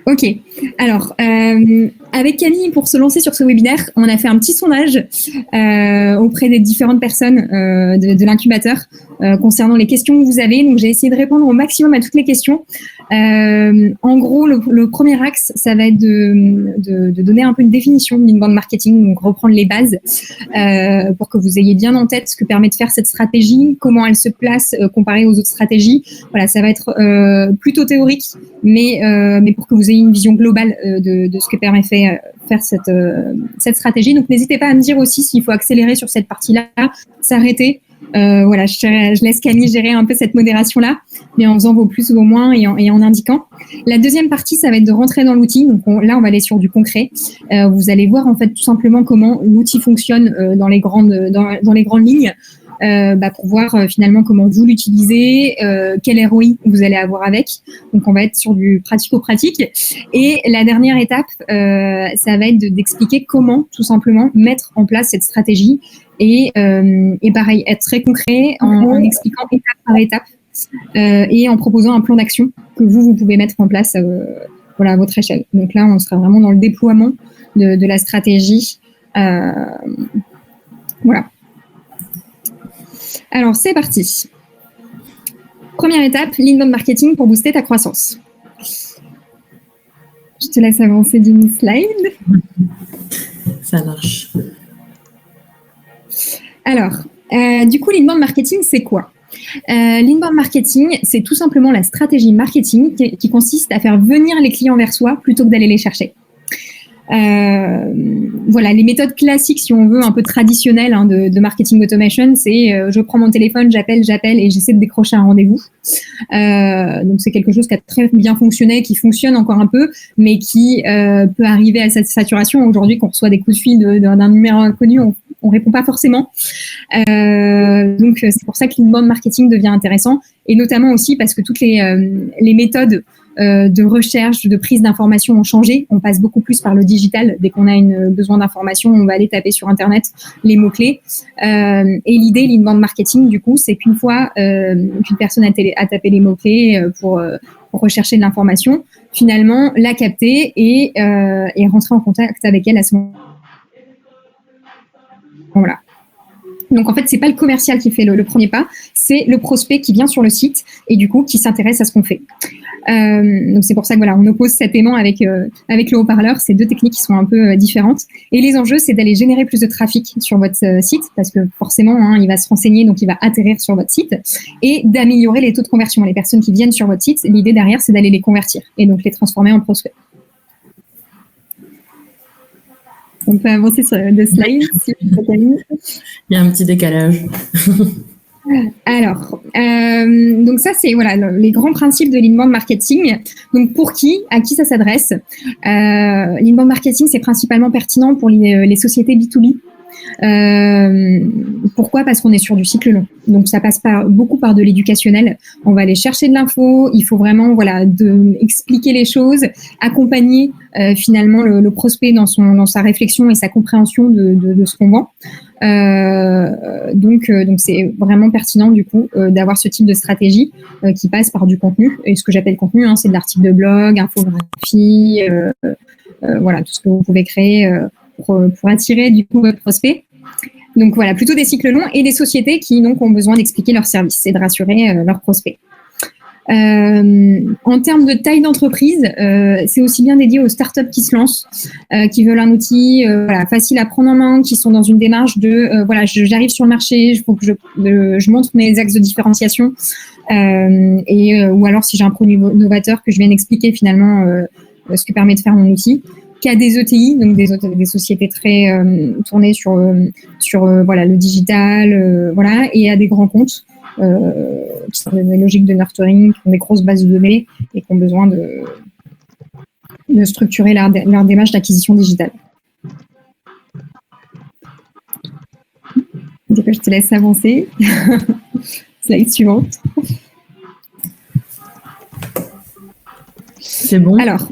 Ok. Alors, avec Camille, pour se lancer sur ce webinaire, on a fait un petit sondage auprès des différentes personnes de l'incubateur concernant les questions que vous avez. Donc, j'ai essayé de répondre au maximum à toutes les questions. En gros, le premier axe, ça va être de donner un peu une définition d'inbound marketing, donc reprendre les bases pour que vous ayez bien en tête ce que permet de faire cette stratégie, comment elle se place comparée aux autres stratégies. Voilà, ça va être plutôt théorique, mais pour que vous ayez une vision globale de ce que permet faire cette stratégie. Donc, n'hésitez pas à me dire aussi s'il faut accélérer sur cette partie-là, s'arrêter. Voilà, je laisse Camille gérer un peu cette modération-là, mais en faisant vos plus ou vos moins et en indiquant. La deuxième partie, ça va être de rentrer dans l'outil. Donc là, on va aller sur du concret. Vous allez voir en fait tout simplement comment l'outil fonctionne dans les grandes lignes. Pour voir finalement comment vous l'utilisez, quel ROI vous allez avoir avec. Donc, on va être sur du pratico-pratique. Et la dernière étape, ça va être d'expliquer comment, tout simplement, mettre en place cette stratégie et pareil, être très concret en expliquant étape par étape et en proposant un plan d'action que vous pouvez mettre en place à votre échelle. Donc là, on sera vraiment dans le déploiement de la stratégie. Voilà. Alors, c'est parti. Première étape, l'inbound marketing pour booster ta croissance. Je te laisse avancer d'une slide. Ça marche. Alors, du coup, l'inbound marketing, c'est quoi ? L'inbound marketing, c'est tout simplement la stratégie marketing qui consiste à faire venir les clients vers soi plutôt que d'aller les chercher. Voilà, les méthodes classiques, si on veut, un peu traditionnelles de marketing automation, c'est je prends mon téléphone, j'appelle et j'essaie de décrocher un rendez-vous. Donc c'est quelque chose qui a très bien fonctionné, qui fonctionne encore un peu, mais qui peut arriver à cette saturation. Aujourd'hui, qu'on reçoit des coups de fil d'un numéro inconnu, on répond pas forcément. Donc c'est pour ça que l'inbound marketing devient intéressant, et notamment aussi parce que toutes les méthodes de recherche, de prise d'information ont changé. On passe beaucoup plus par le digital. Dès qu'on a besoin d'information, on va aller taper sur Internet les mots-clés. Et l'idée, l'inbound marketing, du coup, c'est qu'une fois qu'une personne a tapé les mots-clés pour rechercher de l'information, finalement, la capter et rentrer en contact avec elle à ce moment-là. Donc, en fait, c'est pas le commercial qui fait le premier pas, c'est le prospect qui vient sur le site et du coup, qui s'intéresse à ce qu'on fait. Donc, c'est pour ça que voilà, on oppose cet aimant avec le haut-parleur. C'est deux techniques qui sont un peu différentes. Et les enjeux, c'est d'aller générer plus de trafic sur votre site parce que forcément, il va se renseigner, donc il va atterrir sur votre site, et d'améliorer les taux de conversion. Les personnes qui viennent sur votre site, l'idée derrière, c'est d'aller les convertir et donc les transformer en prospects. On peut avancer sur deux slides. Il y a un petit décalage. Alors, donc ça, c'est voilà, les grands principes de l'inbound marketing. Donc, pour qui, à qui ça s'adresse ? L'inbound marketing, c'est principalement pertinent pour les sociétés B2B. Pourquoi ? Parce qu'on est sur du cycle long. Donc, ça passe beaucoup par de l'éducationnel. On va aller chercher de l'info. Il faut vraiment expliquer les choses, accompagner finalement le prospect dans sa réflexion et sa compréhension de ce qu'on vend. Donc c'est vraiment pertinent du coup d'avoir ce type de stratégie qui passe par du contenu. Et ce que j'appelle contenu, c'est de l'article de blog, infographie, voilà, tout ce que vous pouvez créer pour attirer du coup votre prospect. Donc voilà, plutôt des cycles longs et des sociétés qui donc ont besoin d'expliquer leurs services et de rassurer leurs prospects. En termes de taille d'entreprise, c'est aussi bien dédié aux startups qui se lancent, qui veulent un outil facile à prendre en main, qui sont dans une démarche de j'arrive sur le marché, il faut que je montre mes axes de différenciation, ou alors si j'ai un produit novateur que je viens d'expliquer finalement ce que permet de faire mon outil. Qu'il y a des ETI, donc des sociétés très tournées sur le digital, et à des grands comptes qui sont des logiques de nurturing, qui ont des grosses bases de données et qui ont besoin de structurer leur démarche d'acquisition digitale. Donc, je te laisse avancer. Slide suivante. C'est bon. Alors,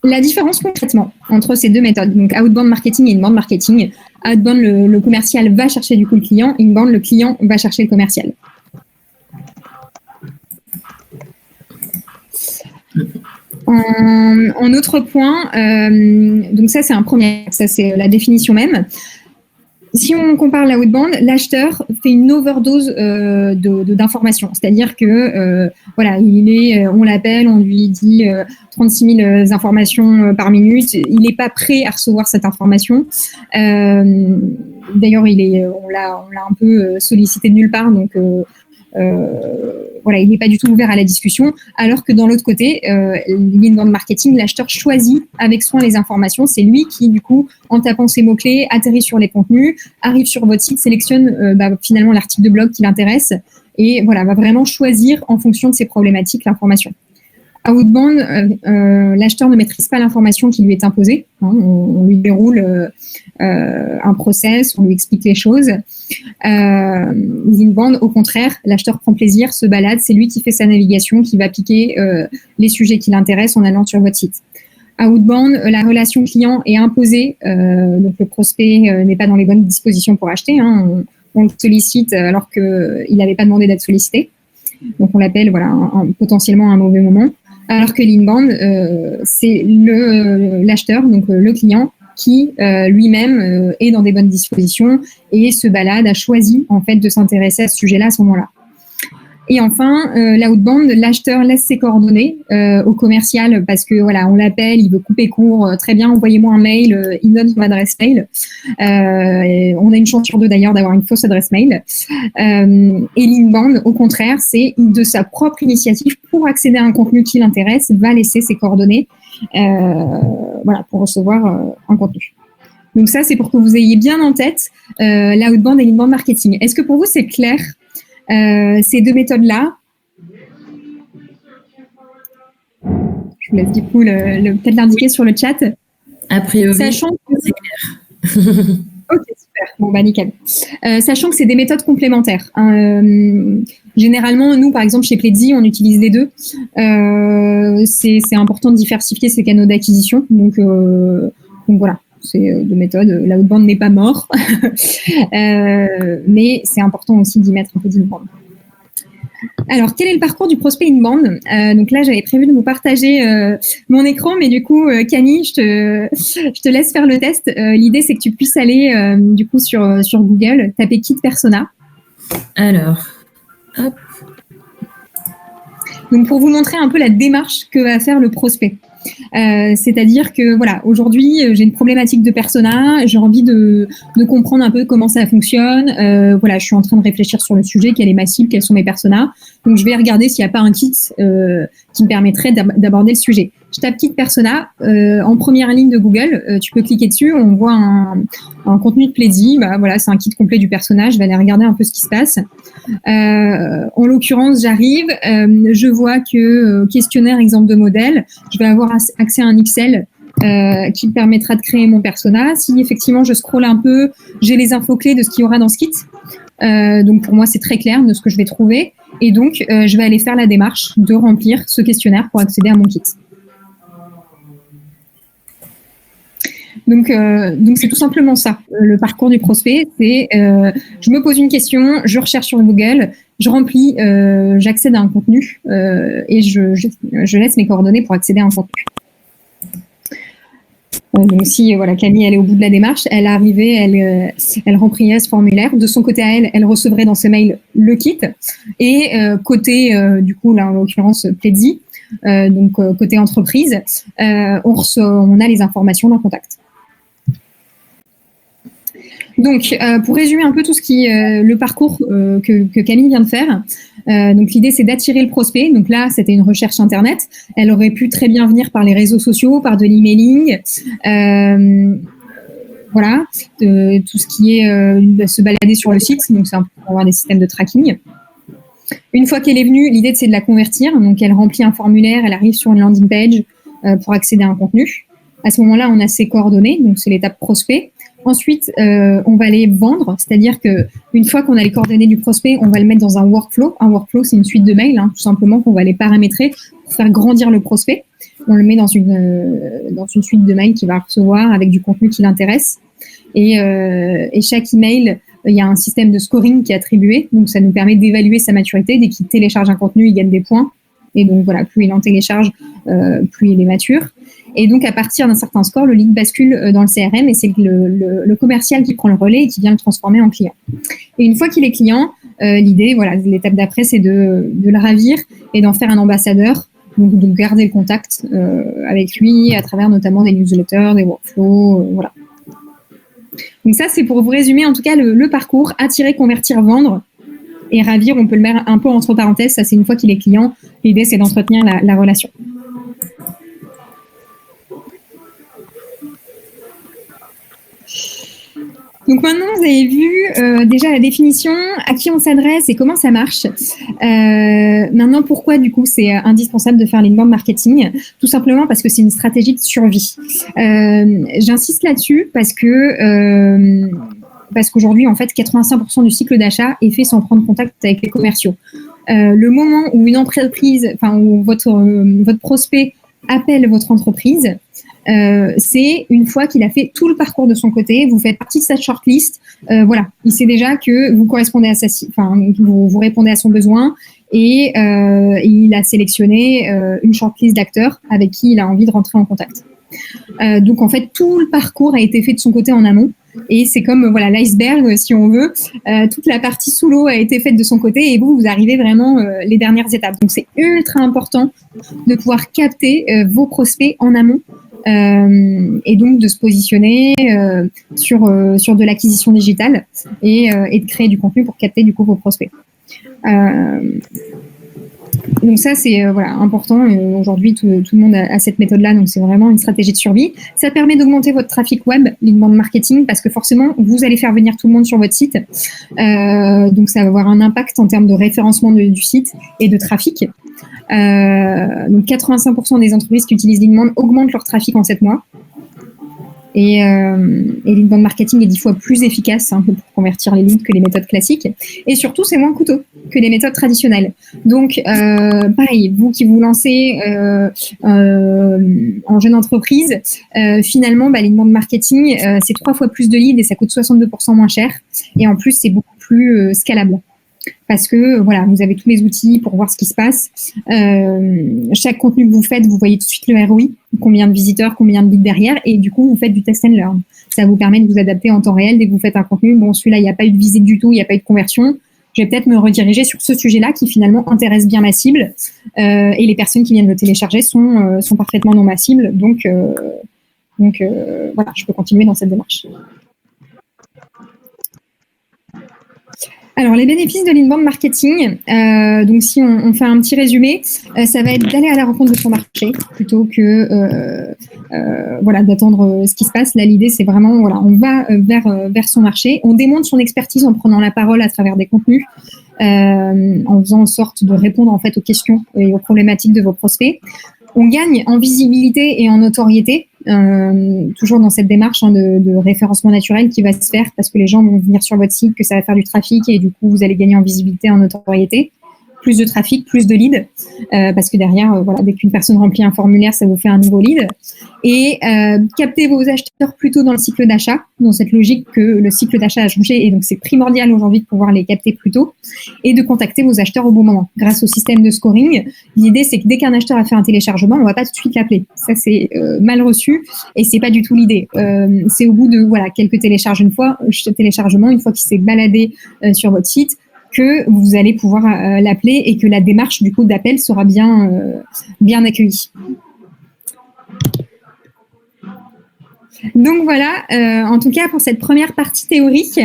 la différence concrètement entre ces deux méthodes, donc outbound marketing et inbound marketing. Outbound, le commercial va chercher du coup le client. Inbound, le client va chercher le commercial. En autre point, donc ça c'est un premier, ça c'est la définition même. Si on compare la outbound, l'acheteur fait une overdose d'informations, c'est-à-dire que voilà, on l'appelle, on lui dit 36 000 informations par minute, il n'est pas prêt à recevoir cette information. D'ailleurs, on l'a un peu sollicité de nulle part, donc voilà, il n'est pas du tout ouvert à la discussion, alors que dans l'autre côté, l'inbound marketing, l'acheteur choisit avec soin les informations. C'est lui qui, du coup, en tapant ses mots-clés, atterrit sur les contenus, arrive sur votre site, sélectionne finalement l'article de blog qui l'intéresse et voilà, va vraiment choisir en fonction de ses problématiques l'information. À outbound, l'acheteur ne maîtrise pas l'information qui lui est imposée. On lui déroule un process, on lui explique les choses. Inbound, au contraire, l'acheteur prend plaisir, se balade, c'est lui qui fait sa navigation, qui va piquer les sujets qui l'intéressent en allant sur votre site. À outbound, la relation client est imposée, donc le prospect n'est pas dans les bonnes dispositions pour acheter. On le sollicite alors qu'il n'avait pas demandé d'être sollicité. Donc on l'appelle potentiellement à un mauvais moment. Alors que l'inbound, c'est l'acheteur, donc le client, qui lui-même est dans des bonnes dispositions et se balade, a choisi en fait de s'intéresser à ce sujet-là à ce moment-là. Et enfin, l'outbound, l'acheteur laisse ses coordonnées au commercial parce que voilà, on l'appelle, il veut couper court, très bien, envoyez-moi un mail, il donne son adresse mail. On a une chance sur deux d'ailleurs d'avoir une fausse adresse mail. Et l'inbound, au contraire, c'est de sa propre initiative pour accéder à un contenu qui l'intéresse, va laisser ses coordonnées voilà, pour recevoir un contenu. Donc ça, c'est pour que vous ayez bien en tête l'outbound et l'inbound marketing. Est-ce que pour vous, c'est clair ces deux méthodes-là? Je vous laisse du coup peut-être l'indiquer sur le chat. A priori, sachant que c'est clair. Ok, super. Bon, nickel. Sachant que c'est des méthodes complémentaires. Généralement, nous, par exemple, chez Pledzi, on utilise les deux. C'est important de diversifier ses canaux d'acquisition. Donc voilà. C'est deux méthodes. L'outbound n'est pas mort, mais c'est important aussi d'y mettre un peu d'inbound. Alors, quel est le parcours du prospect inbound? Donc là, j'avais prévu de vous partager mon écran, mais du coup, Camille, je te laisse faire le test. L'idée, c'est que tu puisses aller du coup sur Google, taper Kit Persona. Alors, hop. Donc, pour vous montrer un peu la démarche que va faire le prospect. C'est-à-dire que voilà, aujourd'hui j'ai une problématique de persona, j'ai envie de comprendre un peu comment ça fonctionne. Voilà, je suis en train de réfléchir sur le sujet, quelle est ma cible, quels sont mes personas. Donc je vais regarder s'il n'y a pas un kit qui me permettrait d'aborder le sujet. Je tape kit persona en première ligne de Google, tu peux cliquer dessus, on voit un contenu de Pledzi, voilà, c'est un kit complet du personnage, je vais aller regarder un peu ce qui se passe. En l'occurrence, j'arrive, je vois que questionnaire, exemple de modèle, je vais avoir accès à un Excel qui me permettra de créer mon persona. Si effectivement je scrolle un peu, j'ai les infos clés de ce qu'il y aura dans ce kit. Donc pour moi, c'est très clair de ce que je vais trouver. Et donc, je vais aller faire la démarche de remplir ce questionnaire pour accéder à mon kit. Donc c'est tout simplement ça, le parcours du prospect. C'est je me pose une question, je recherche sur Google, je remplis, j'accède à un contenu et je laisse mes coordonnées pour accéder à un contenu. Donc si voilà, Camille elle est au bout de la démarche, elle est arrivée, elle remplirait ce formulaire. De son côté à elle recevrait dans ce mail le kit. Et côté du coup là en l'occurrence Pledzi, donc côté entreprise, on a les informations d'un contact. Donc, pour résumer un peu tout ce qui le parcours que Camille vient de faire, donc l'idée c'est d'attirer le prospect. Donc là, c'était une recherche internet. Elle aurait pu très bien venir par les réseaux sociaux, par de l'emailing, voilà, tout ce qui est se balader sur le site. Donc c'est un peu pour avoir des systèmes de tracking. Une fois qu'elle est venue, l'idée c'est de la convertir. Donc elle remplit un formulaire, elle arrive sur une landing page pour accéder à un contenu. À ce moment-là, on a ses coordonnées. Donc c'est l'étape prospect. Ensuite, on va les vendre, c'est-à-dire qu'une fois qu'on a les coordonnées du prospect, on va le mettre dans un workflow. Un workflow, c'est une suite de mails, tout simplement, qu'on va les paramétrer pour faire grandir le prospect. On le met dans une suite de mails qu'il va recevoir avec du contenu qui l'intéresse. Et chaque email, il y a un système de scoring qui est attribué. Donc, ça nous permet d'évaluer sa maturité. Dès qu'il télécharge un contenu, il gagne des points. Et donc, voilà, plus il en télécharge, plus il est mature. Et donc, à partir d'un certain score, le lead bascule dans le CRM et c'est le commercial qui prend le relais et qui vient le transformer en client. Et une fois qu'il est client, l'idée, voilà, l'étape d'après, c'est de le ravir et d'en faire un ambassadeur, donc de garder le contact avec lui à travers notamment des newsletters, des workflows, voilà. Donc ça, c'est pour vous résumer en tout cas le parcours, attirer, convertir, vendre. Et ravir, on peut le mettre un peu entre parenthèses, ça c'est une fois qu'il est client. L'idée, c'est d'entretenir la relation. Donc maintenant, vous avez vu déjà la définition, à qui on s'adresse et comment ça marche. Maintenant, pourquoi du coup c'est indispensable de faire l'inbound marketing? Tout simplement parce que c'est une stratégie de survie. J'insiste là-dessus parce qu'aujourd'hui, en fait, 85% du cycle d'achat est fait sans prendre contact avec les commerciaux. Le moment où une entreprise, enfin où votre prospect appelle votre entreprise, c'est une fois qu'il a fait tout le parcours de son côté, vous faites partie de sa shortlist, voilà, il sait déjà que vous correspondez à vous répondez à son besoin et il a sélectionné une shortlist d'acteurs avec qui il a envie de rentrer en contact. Donc en fait, tout le parcours a été fait de son côté en amont. Et c'est comme voilà l'iceberg, si on veut. Toute la partie sous l'eau a été faite de son côté et vous arrivez vraiment les dernières étapes. Donc, c'est ultra important de pouvoir capter vos prospects en amont et donc de se positionner sur de l'acquisition digitale et de créer du contenu pour capter du coup vos prospects. Donc ça, c'est voilà, important. Aujourd'hui, tout le monde a cette méthode-là, donc c'est vraiment une stratégie de survie. Ça permet d'augmenter votre trafic web, l'inbound marketing, parce que forcément, vous allez faire venir tout le monde sur votre site. Donc ça va avoir un impact en termes de référencement du site et de trafic. Donc 85% des entreprises qui utilisent l'inbound augmentent leur trafic en 7 mois. Et l'inbound marketing est 10 fois plus efficace pour convertir les leads que les méthodes classiques. Et surtout, c'est moins coûteux que les méthodes traditionnelles. Donc, pareil, vous qui vous lancez en jeune entreprise, finalement, l'inbound marketing, c'est 3 fois plus de leads et ça coûte 62% moins cher. Et en plus, c'est beaucoup plus scalable. Parce que voilà, vous avez tous les outils pour voir ce qui se passe. Chaque contenu que vous faites, vous voyez tout de suite le ROI, combien de visiteurs, combien de leads derrière, et du coup, vous faites du test and learn. Ça vous permet de vous adapter en temps réel dès que vous faites un contenu. Bon, celui-là, il n'y a pas eu de visite du tout, il n'y a pas eu de conversion. Je vais peut-être me rediriger sur ce sujet-là qui finalement intéresse bien ma cible. Et les personnes qui viennent le télécharger sont parfaitement dans ma cible. Donc voilà, je peux continuer dans cette démarche. Alors, les bénéfices de l'inbound marketing, donc si on fait un petit résumé, ça va être d'aller à la rencontre de son marché plutôt que voilà, d'attendre ce qui se passe. Là, l'idée, c'est vraiment, voilà, on va vers son marché. On démontre son expertise en prenant la parole à travers des contenus, en faisant en sorte de répondre en fait aux questions et aux problématiques de vos prospects. On gagne en visibilité et en notoriété, toujours dans cette démarche de référencement naturel qui va se faire parce que les gens vont venir sur votre site, que ça va faire du trafic et du coup, vous allez gagner en visibilité et en notoriété. Plus de trafic, plus de leads, parce que derrière, voilà, dès qu'une personne remplit un formulaire, ça vous fait un nouveau lead. Et capter vos acheteurs plutôt dans le cycle d'achat, dans cette logique que le cycle d'achat a changé, et donc c'est primordial aujourd'hui de pouvoir les capter plus tôt, et de contacter vos acheteurs au bon moment. Grâce au système de scoring, l'idée c'est que dès qu'un acheteur a fait un téléchargement, on ne va pas tout de suite l'appeler. Ça c'est mal reçu, et c'est pas du tout l'idée. C'est au bout de voilà quelques téléchargements, une fois qu'il s'est baladé sur votre site, que vous allez pouvoir l'appeler et que la démarche du coup d'appel sera bien accueillie. Donc voilà, en tout cas pour cette première partie théorique.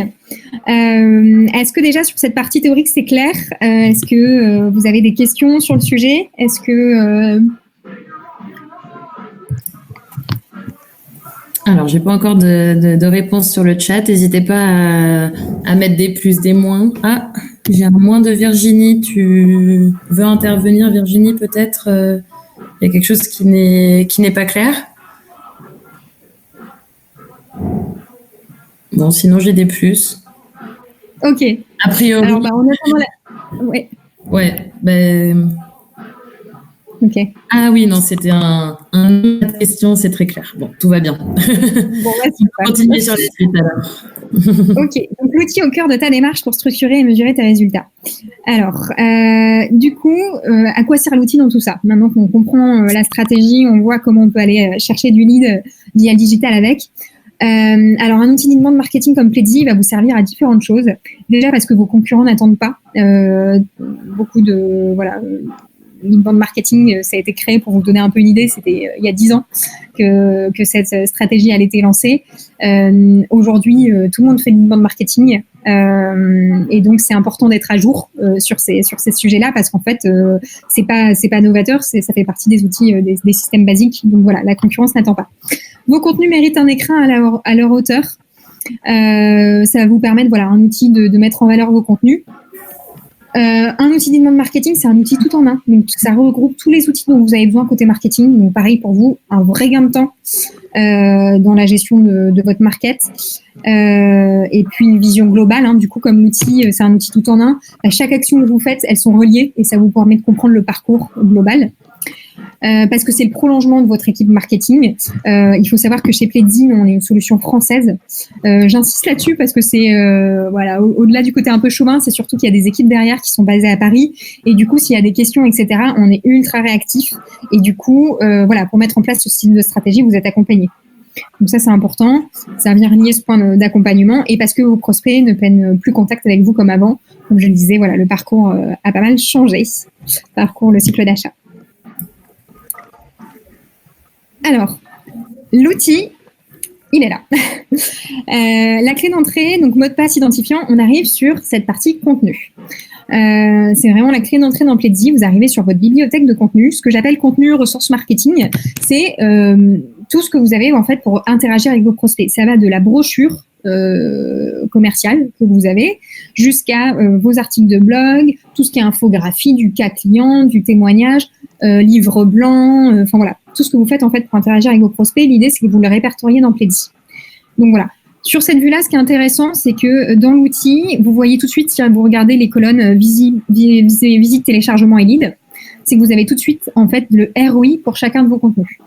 Est-ce que déjà sur cette partie théorique c'est clair? Est-ce que vous avez des questions sur le sujet? Est-ce que Alors, j'ai pas encore de réponse sur le chat. N'hésitez pas à mettre des plus, des moins. Ah, j'ai un moins de Virginie. Tu veux intervenir, Virginie, peut-être? Il y a quelque chose qui n'est pas clair? Bon, sinon, j'ai des plus. Ok. A priori. Alors, on attend ouais. Ouais, ben... Ok. Ah oui, non, c'était un question, c'est très clair. Bon, tout va bien. Bon, on va continuer sur les suites alors. Ok, donc l'outil au cœur de ta démarche pour structurer et mesurer tes résultats. Alors, du coup, à quoi sert l'outil dans tout ça? Maintenant qu'on comprend la stratégie, on voit comment on peut aller chercher du lead via le digital avec. Alors, un outil d'inbound marketing comme Pledzi va vous servir à différentes choses. Déjà parce que vos concurrents n'attendent pas beaucoup de l'inbound marketing, ça a été créé pour vous donner un peu une idée. C'était il y a 10 ans que cette stratégie a été lancée. Aujourd'hui, tout le monde fait de l'inbound marketing. Et donc, c'est important d'être à jour sur ces sujets-là parce qu'en fait, c'est pas novateur, ça fait partie des outils, des systèmes basiques. Donc voilà, la concurrence n'attend pas. Vos contenus méritent un écran à leur hauteur. Ça va vous permettre, un outil de mettre en valeur vos contenus. Un outil d'inbound marketing, c'est un outil tout en un. Donc, ça regroupe tous les outils dont vous avez besoin côté marketing. Donc, pareil pour vous, un vrai gain de temps dans la gestion de votre market. Et puis, une vision globale. Du coup, comme l'outil, c'est un outil tout en un. Chaque action que vous faites, elles sont reliées et ça vous permet de comprendre le parcours global. Parce que c'est le prolongement de votre équipe marketing. Il faut savoir que chez Pledzi, on est une solution française. J'insiste là-dessus parce que c'est au-delà du côté un peu chauvin, c'est surtout qu'il y a des équipes derrière qui sont basées à Paris et du coup, s'il y a des questions, etc., on est ultra réactif et du coup, pour mettre en place ce style de stratégie, vous êtes accompagné. Donc ça, c'est important. Ça vient lier ce point d'accompagnement et parce que vos prospects ne prennent plus contact avec vous comme avant. Comme je le disais, le parcours a pas mal changé. Le cycle d'achat. Alors, l'outil, il est là. La clé d'entrée, donc mot de passe identifiant, on arrive sur cette partie contenu. C'est vraiment la clé d'entrée dans Pledzi. Vous arrivez sur votre bibliothèque de contenu. Ce que j'appelle contenu ressources marketing, c'est tout ce que vous avez en fait pour interagir avec vos prospects. Ça va de la brochure commerciale que vous avez jusqu'à vos articles de blog, tout ce qui est infographie, du cas client, du témoignage, livre blanc, tout ce que vous faites en fait pour interagir avec vos prospects. L'idée, c'est que vous le répertoriez dans Pledzi. Donc voilà. Sur cette vue-là, ce qui est intéressant, c'est que dans l'outil, vous voyez tout de suite, si vous regardez les colonnes visite, téléchargement et lead, c'est que vous avez tout de suite en fait le ROI pour chacun de vos contenus.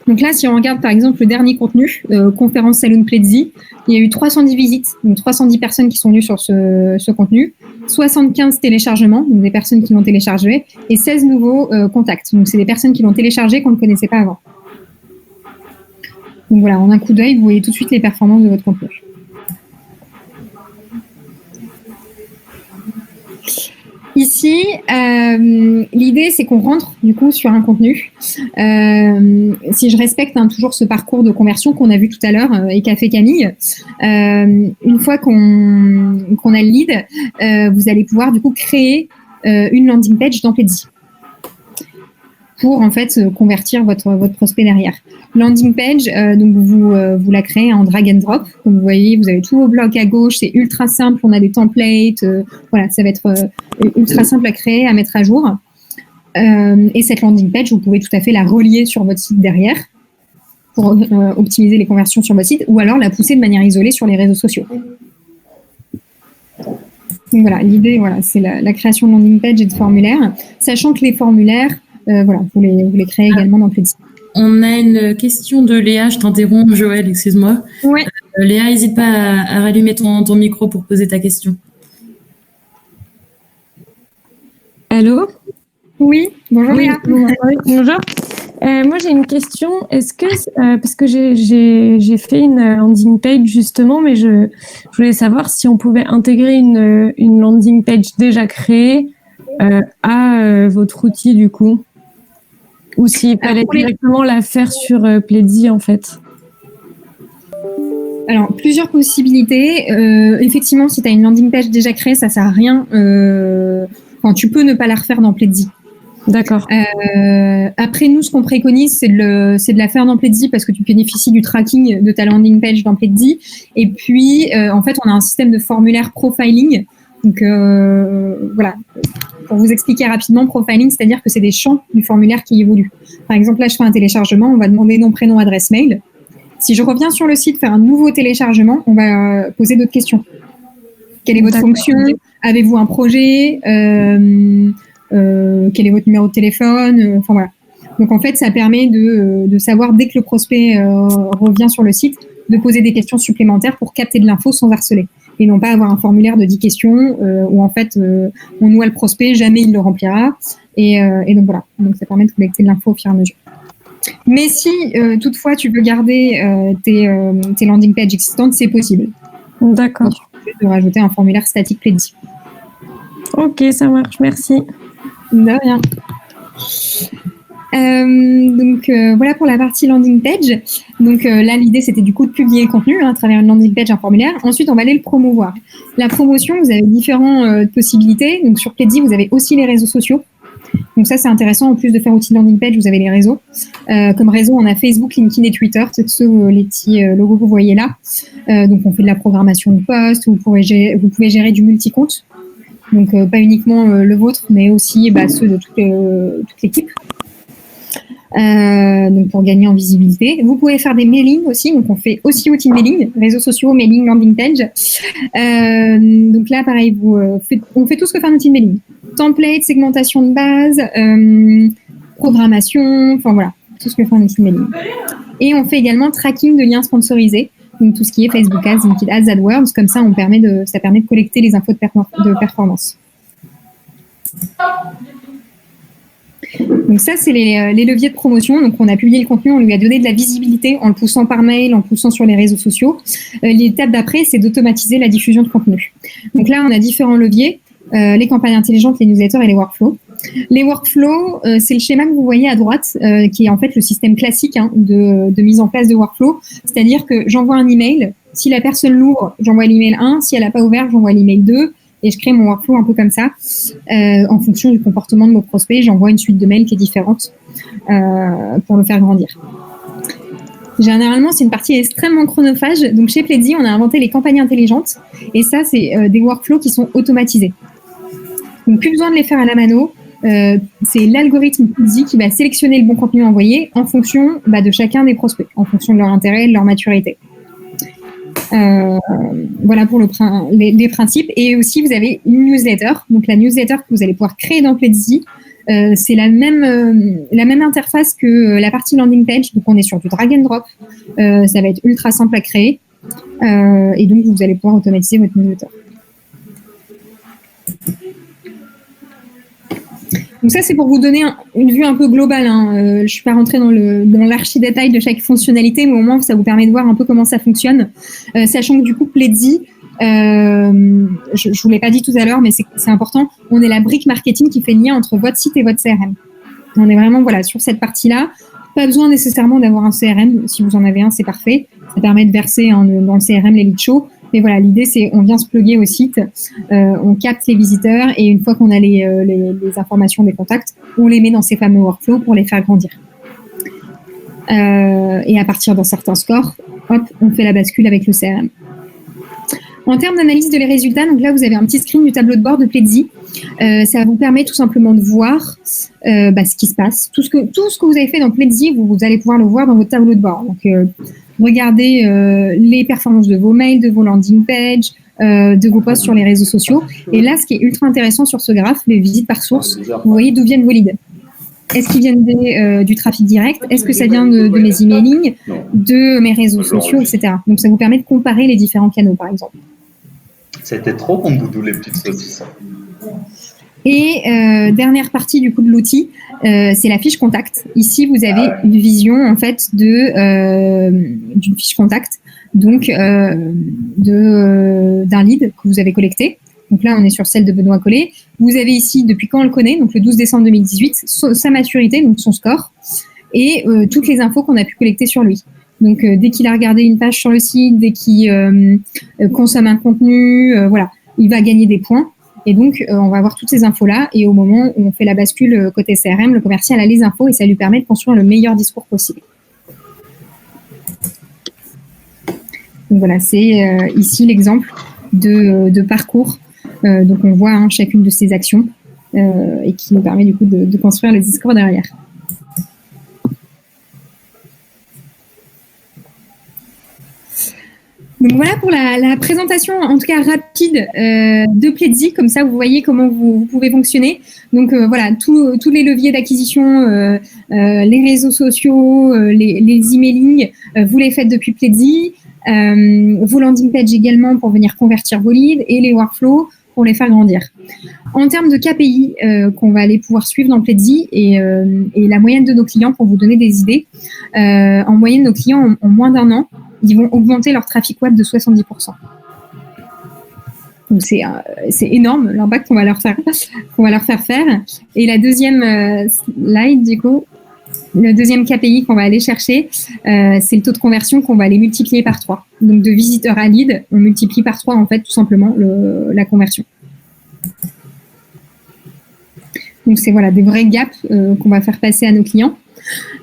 Donc là, si on regarde par exemple le dernier contenu, conférence Salon Pledzi, il y a eu 310 visites, donc 310 personnes qui sont venues sur ce contenu, 75 téléchargements, donc des personnes qui l'ont téléchargé, et 16 nouveaux contacts. Donc c'est des personnes qui l'ont téléchargé qu'on ne connaissait pas avant. Donc voilà, en un coup d'œil, vous voyez tout de suite les performances de votre contenu. Ici, l'idée, c'est qu'on rentre du coup sur un contenu. Si je respecte toujours ce parcours de conversion qu'on a vu tout à l'heure et qu'a fait Camille, une fois qu'on a le lead, vous allez pouvoir du coup créer une landing page dans Pledzi pour en fait convertir votre prospect derrière. Landing page, donc vous la créez en drag and drop. Comme vous voyez, vous avez tous vos blocs à gauche, c'est ultra simple, on a des templates, ça va être ultra simple à créer, à mettre à jour. Et cette landing page, vous pouvez tout à fait la relier sur votre site derrière pour optimiser les conversions sur votre site ou alors la pousser de manière isolée sur les réseaux sociaux. Donc voilà, l'idée, c'est la création de landing page et de formulaires, sachant que les formulaires, vous les créez également dans Pledzi. On a une question de Léa, je t'interromps Joël, excuse-moi. Ouais. Léa, n'hésite pas à rallumer ton micro pour poser ta question. Allô? Oui, bonjour Léa. Bonjour. Moi j'ai une question, est-ce que, parce que j'ai fait une landing page justement, mais je voulais savoir si on pouvait intégrer une landing page déjà créée à votre outil du coup. Ou s'il fallait directement la faire sur Pledzi, en fait. Alors, plusieurs possibilités. Effectivement, si tu as une landing page déjà créée, ça sert à rien. Tu peux ne pas la refaire dans Pledzi. D'accord. Après, nous, ce qu'on préconise, c'est de la faire dans Pledzi parce que tu bénéficies du tracking de ta landing page dans Pledzi. Et puis, en fait, on a un système de formulaire profiling. Donc, pour vous expliquer rapidement, profiling, c'est-à-dire que c'est des champs du formulaire qui évoluent. Par exemple, là, je fais un téléchargement, on va demander nom, prénom, adresse mail. Si je reviens sur le site faire un nouveau téléchargement, on va poser d'autres questions. Quelle est votre fonction? Avez-vous un projet? Quel est votre numéro de téléphone? Donc, en fait, ça permet de savoir, dès que le prospect revient sur le site, de poser des questions supplémentaires pour capter de l'info sans harceler. Et non pas avoir un formulaire de 10 questions où en fait on noie le prospect, jamais il le remplira. Et donc voilà, donc ça permet de collecter de l'info au fur et à mesure. Mais si toutefois tu veux garder tes landing pages existantes, c'est possible. D'accord. De rajouter un formulaire statique Pledzi. Ok, ça marche, merci. De rien. Voilà pour la partie landing page. Donc là, l'idée, c'était du coup de publier le contenu à travers une landing page, un formulaire. Ensuite, on va aller le promouvoir. La promotion, vous avez différentes possibilités. Donc sur Pledzi, vous avez aussi les réseaux sociaux. Donc ça, c'est intéressant. En plus de faire outil landing page, vous avez les réseaux. Comme réseau, on a Facebook, LinkedIn et Twitter. C'est les petits logos que vous voyez là. Donc on fait de la programmation de posts. Vous pouvez gérer du multi-compte. Donc pas uniquement le vôtre, mais aussi ceux de toute l'équipe. Donc pour gagner en visibilité. Vous pouvez faire des mailings aussi, donc on fait aussi outil de mailing, réseaux sociaux, mailing, landing page. Donc là, pareil, on fait tout ce que fait un outil de mailing. Template, segmentation de base, programmation, enfin voilà, tout ce que fait un outil de mailing. Et on fait également tracking de liens sponsorisés, donc tout ce qui est Facebook Ads, LinkedIn Ads, AdWords, comme ça, ça permet de collecter les infos de performance. Donc ça, c'est les leviers de promotion. Donc on a publié le contenu, on lui a donné de la visibilité en le poussant par mail, en le poussant sur les réseaux sociaux. L'étape d'après, c'est d'automatiser la diffusion de contenu. Donc là, on a différents leviers, les campagnes intelligentes, les newsletters et les workflows. Les workflows, c'est le schéma que vous voyez à droite, qui est en fait le système classique de mise en place de workflow. C'est-à-dire que j'envoie un email, si la personne l'ouvre, j'envoie l'email 1, si elle n'a pas ouvert, j'envoie l'email 2. Et je crée mon workflow un peu comme ça. En fonction du comportement de mon prospect, j'envoie une suite de mails qui est différente pour le faire grandir. Généralement, c'est une partie extrêmement chronophage. Donc, chez Pledzi, on a inventé les campagnes intelligentes. Et ça, c'est des workflows qui sont automatisés. Donc, plus besoin de les faire à la mano. C'est l'algorithme Pledzi qui va sélectionner le bon contenu envoyé en fonction de chacun des prospects, en fonction de leur intérêt et de leur maturité. Voilà pour les principes. Et aussi, vous avez une newsletter. Donc, la newsletter que vous allez pouvoir créer dans Pledzi, c'est la même interface que la partie landing page. Donc, on est sur du drag and drop. Ça va être ultra simple à créer. Et donc, vous allez pouvoir automatiser votre newsletter. Donc ça, c'est pour vous donner une vue un peu globale. Je ne suis pas rentrée dans l'archi-détail de chaque fonctionnalité, mais au moins, ça vous permet de voir un peu comment ça fonctionne. Sachant que du coup, Pledzi, je ne vous l'ai pas dit tout à l'heure, mais c'est important, on est la brique marketing qui fait le lien entre votre site et votre CRM. On est vraiment sur cette partie-là. Pas besoin nécessairement d'avoir un CRM. Si vous en avez un, c'est parfait. Ça permet de verser dans le CRM les leads chauds. Mais voilà, l'idée, c'est on vient se plugger au site, on capte les visiteurs et une fois qu'on a les informations des contacts, on les met dans ces fameux workflows pour les faire grandir. Et à partir d'un certain score, hop, on fait la bascule avec le CRM. En termes d'analyse de les résultats, donc là, vous avez un petit screen du tableau de bord de Pledzi. Ça vous permet tout simplement de voir ce qui se passe. Tout ce que vous avez fait dans Pledzi, vous allez pouvoir le voir dans votre tableau de bord. Donc, regardez les performances de vos mails, de vos landing pages, de vos posts sur les réseaux sociaux. Et là, ce qui est ultra intéressant sur ce graphe, les visites par source, vous voyez d'où viennent vos leads. Est-ce qu'ils viennent du trafic direct? Est-ce que ça vient de mes emailing, de mes réseaux sociaux, etc. Donc, ça vous permet de comparer les différents canaux, par exemple. C'était trop qu'on boudoule les petites saucisses. Et dernière partie du coup de l'outil, c'est la fiche contact. Ici, vous avez une vision en fait d'une fiche contact, donc d'un lead que vous avez collecté. Donc là, on est sur celle de Benoît Collet. Vous avez ici depuis quand on le connaît, donc le 12 décembre 2018, sa maturité, donc son score, et toutes les infos qu'on a pu collecter sur lui. Donc dès qu'il a regardé une page sur le site, dès qu'il consomme un contenu, voilà, il va gagner des points. Et donc, on va avoir toutes ces infos-là. Et au moment où on fait la bascule côté CRM, le commercial a les infos et ça lui permet de construire le meilleur discours possible. Donc voilà, c'est ici l'exemple de parcours. Donc, on voit chacune de ces actions et qui nous permet du coup de construire le discours derrière. Donc voilà pour la présentation, en tout cas rapide, de Pledzi. Comme ça, vous voyez comment vous pouvez fonctionner. Donc voilà, tous les leviers d'acquisition, les réseaux sociaux, les emailing, vous les faites depuis Pledzi. Vos landing pages également pour venir convertir vos leads et les workflows pour les faire grandir. En termes de KPI qu'on va aller pouvoir suivre dans Pledzi et la moyenne de nos clients pour vous donner des idées, en moyenne, nos clients en moins d'un an, ils vont augmenter leur trafic web de 70%. Donc c'est énorme l'impact qu'on va leur faire faire. Et la deuxième slide, du coup, le deuxième KPI qu'on va aller chercher, c'est le taux de conversion qu'on va aller multiplier par 3. Donc de visiteurs à lead, on multiplie par 3 en fait tout simplement la conversion. Donc c'est voilà des vrais gaps qu'on va faire passer à nos clients.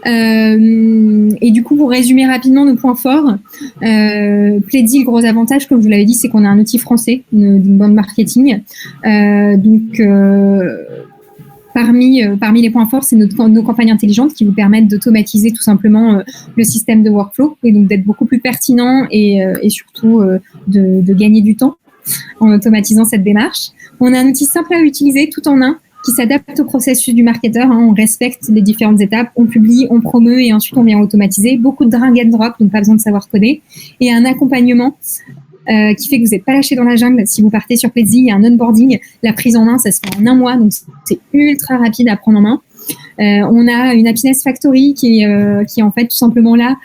Et du coup, pour résumer rapidement nos points forts, Pledzi, le gros avantage, comme je vous l'avais dit, c'est qu'on a un outil français d'inbound marketing. Parmi les points forts, c'est nos campagnes intelligentes qui vous permettent d'automatiser tout simplement le système de workflow et donc d'être beaucoup plus pertinent et surtout de gagner du temps en automatisant cette démarche. On a un outil simple à utiliser tout en un qui s'adapte au processus du marketeur. On respecte les différentes étapes, on publie, on promeut et ensuite on vient automatiser. Beaucoup de drag and drop, donc pas besoin de savoir coder. Et un accompagnement qui fait que vous n'êtes pas lâché dans la jungle. Si vous partez sur Pledzi, il y a un onboarding. La prise en main, ça se fait en 1 mois, donc c'est ultra rapide à prendre en main. On a une Happiness Factory qui est en fait tout simplement là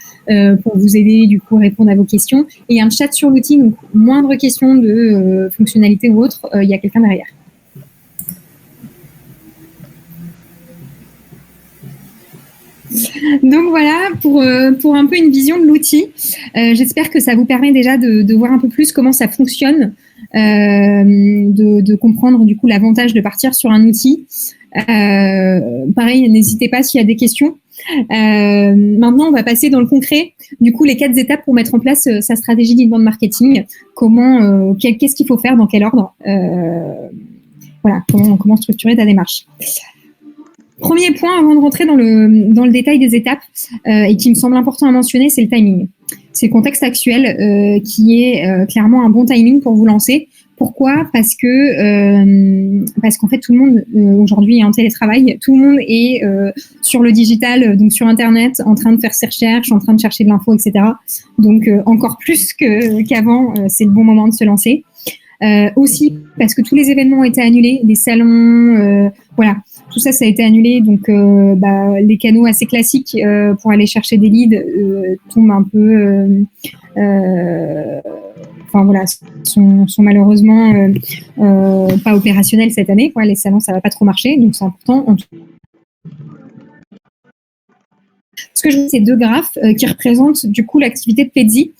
pour vous aider, du coup, à répondre à vos questions. Et un chat sur l'outil, donc moindre question de fonctionnalité ou autre, il y a quelqu'un derrière. Donc voilà pour un peu une vision de l'outil. J'espère que ça vous permet déjà de voir un peu plus comment ça fonctionne, de comprendre du coup l'avantage de partir sur un outil. Pareil, n'hésitez pas s'il y a des questions. Maintenant, on va passer dans le concret. Du coup, les 4 étapes pour mettre en place sa stratégie d'inbound marketing. Qu'est-ce qu'il faut faire, dans quel ordre. Voilà, comment structurer ta démarche. Premier point avant de rentrer dans le détail des étapes et qui me semble important à mentionner, c'est le timing. C'est le contexte actuel qui est clairement un bon timing pour vous lancer. Pourquoi ? Parce qu'en fait tout le monde aujourd'hui est en télétravail, tout le monde est sur le digital, donc sur Internet, en train de faire ses recherches, en train de chercher de l'info, etc. Donc encore plus qu'avant, c'est le bon moment de se lancer. Aussi parce que tous les événements ont été annulés, les salons, voilà, tout ça a été annulé, donc les canaux assez classiques pour aller chercher des leads tombent un peu, sont malheureusement pas opérationnels cette année. Quoi. Les salons, ça va pas trop marcher, donc c'est important. Ce que je vois, c'est 2 graphes qui représentent du coup l'activité de Pledzi.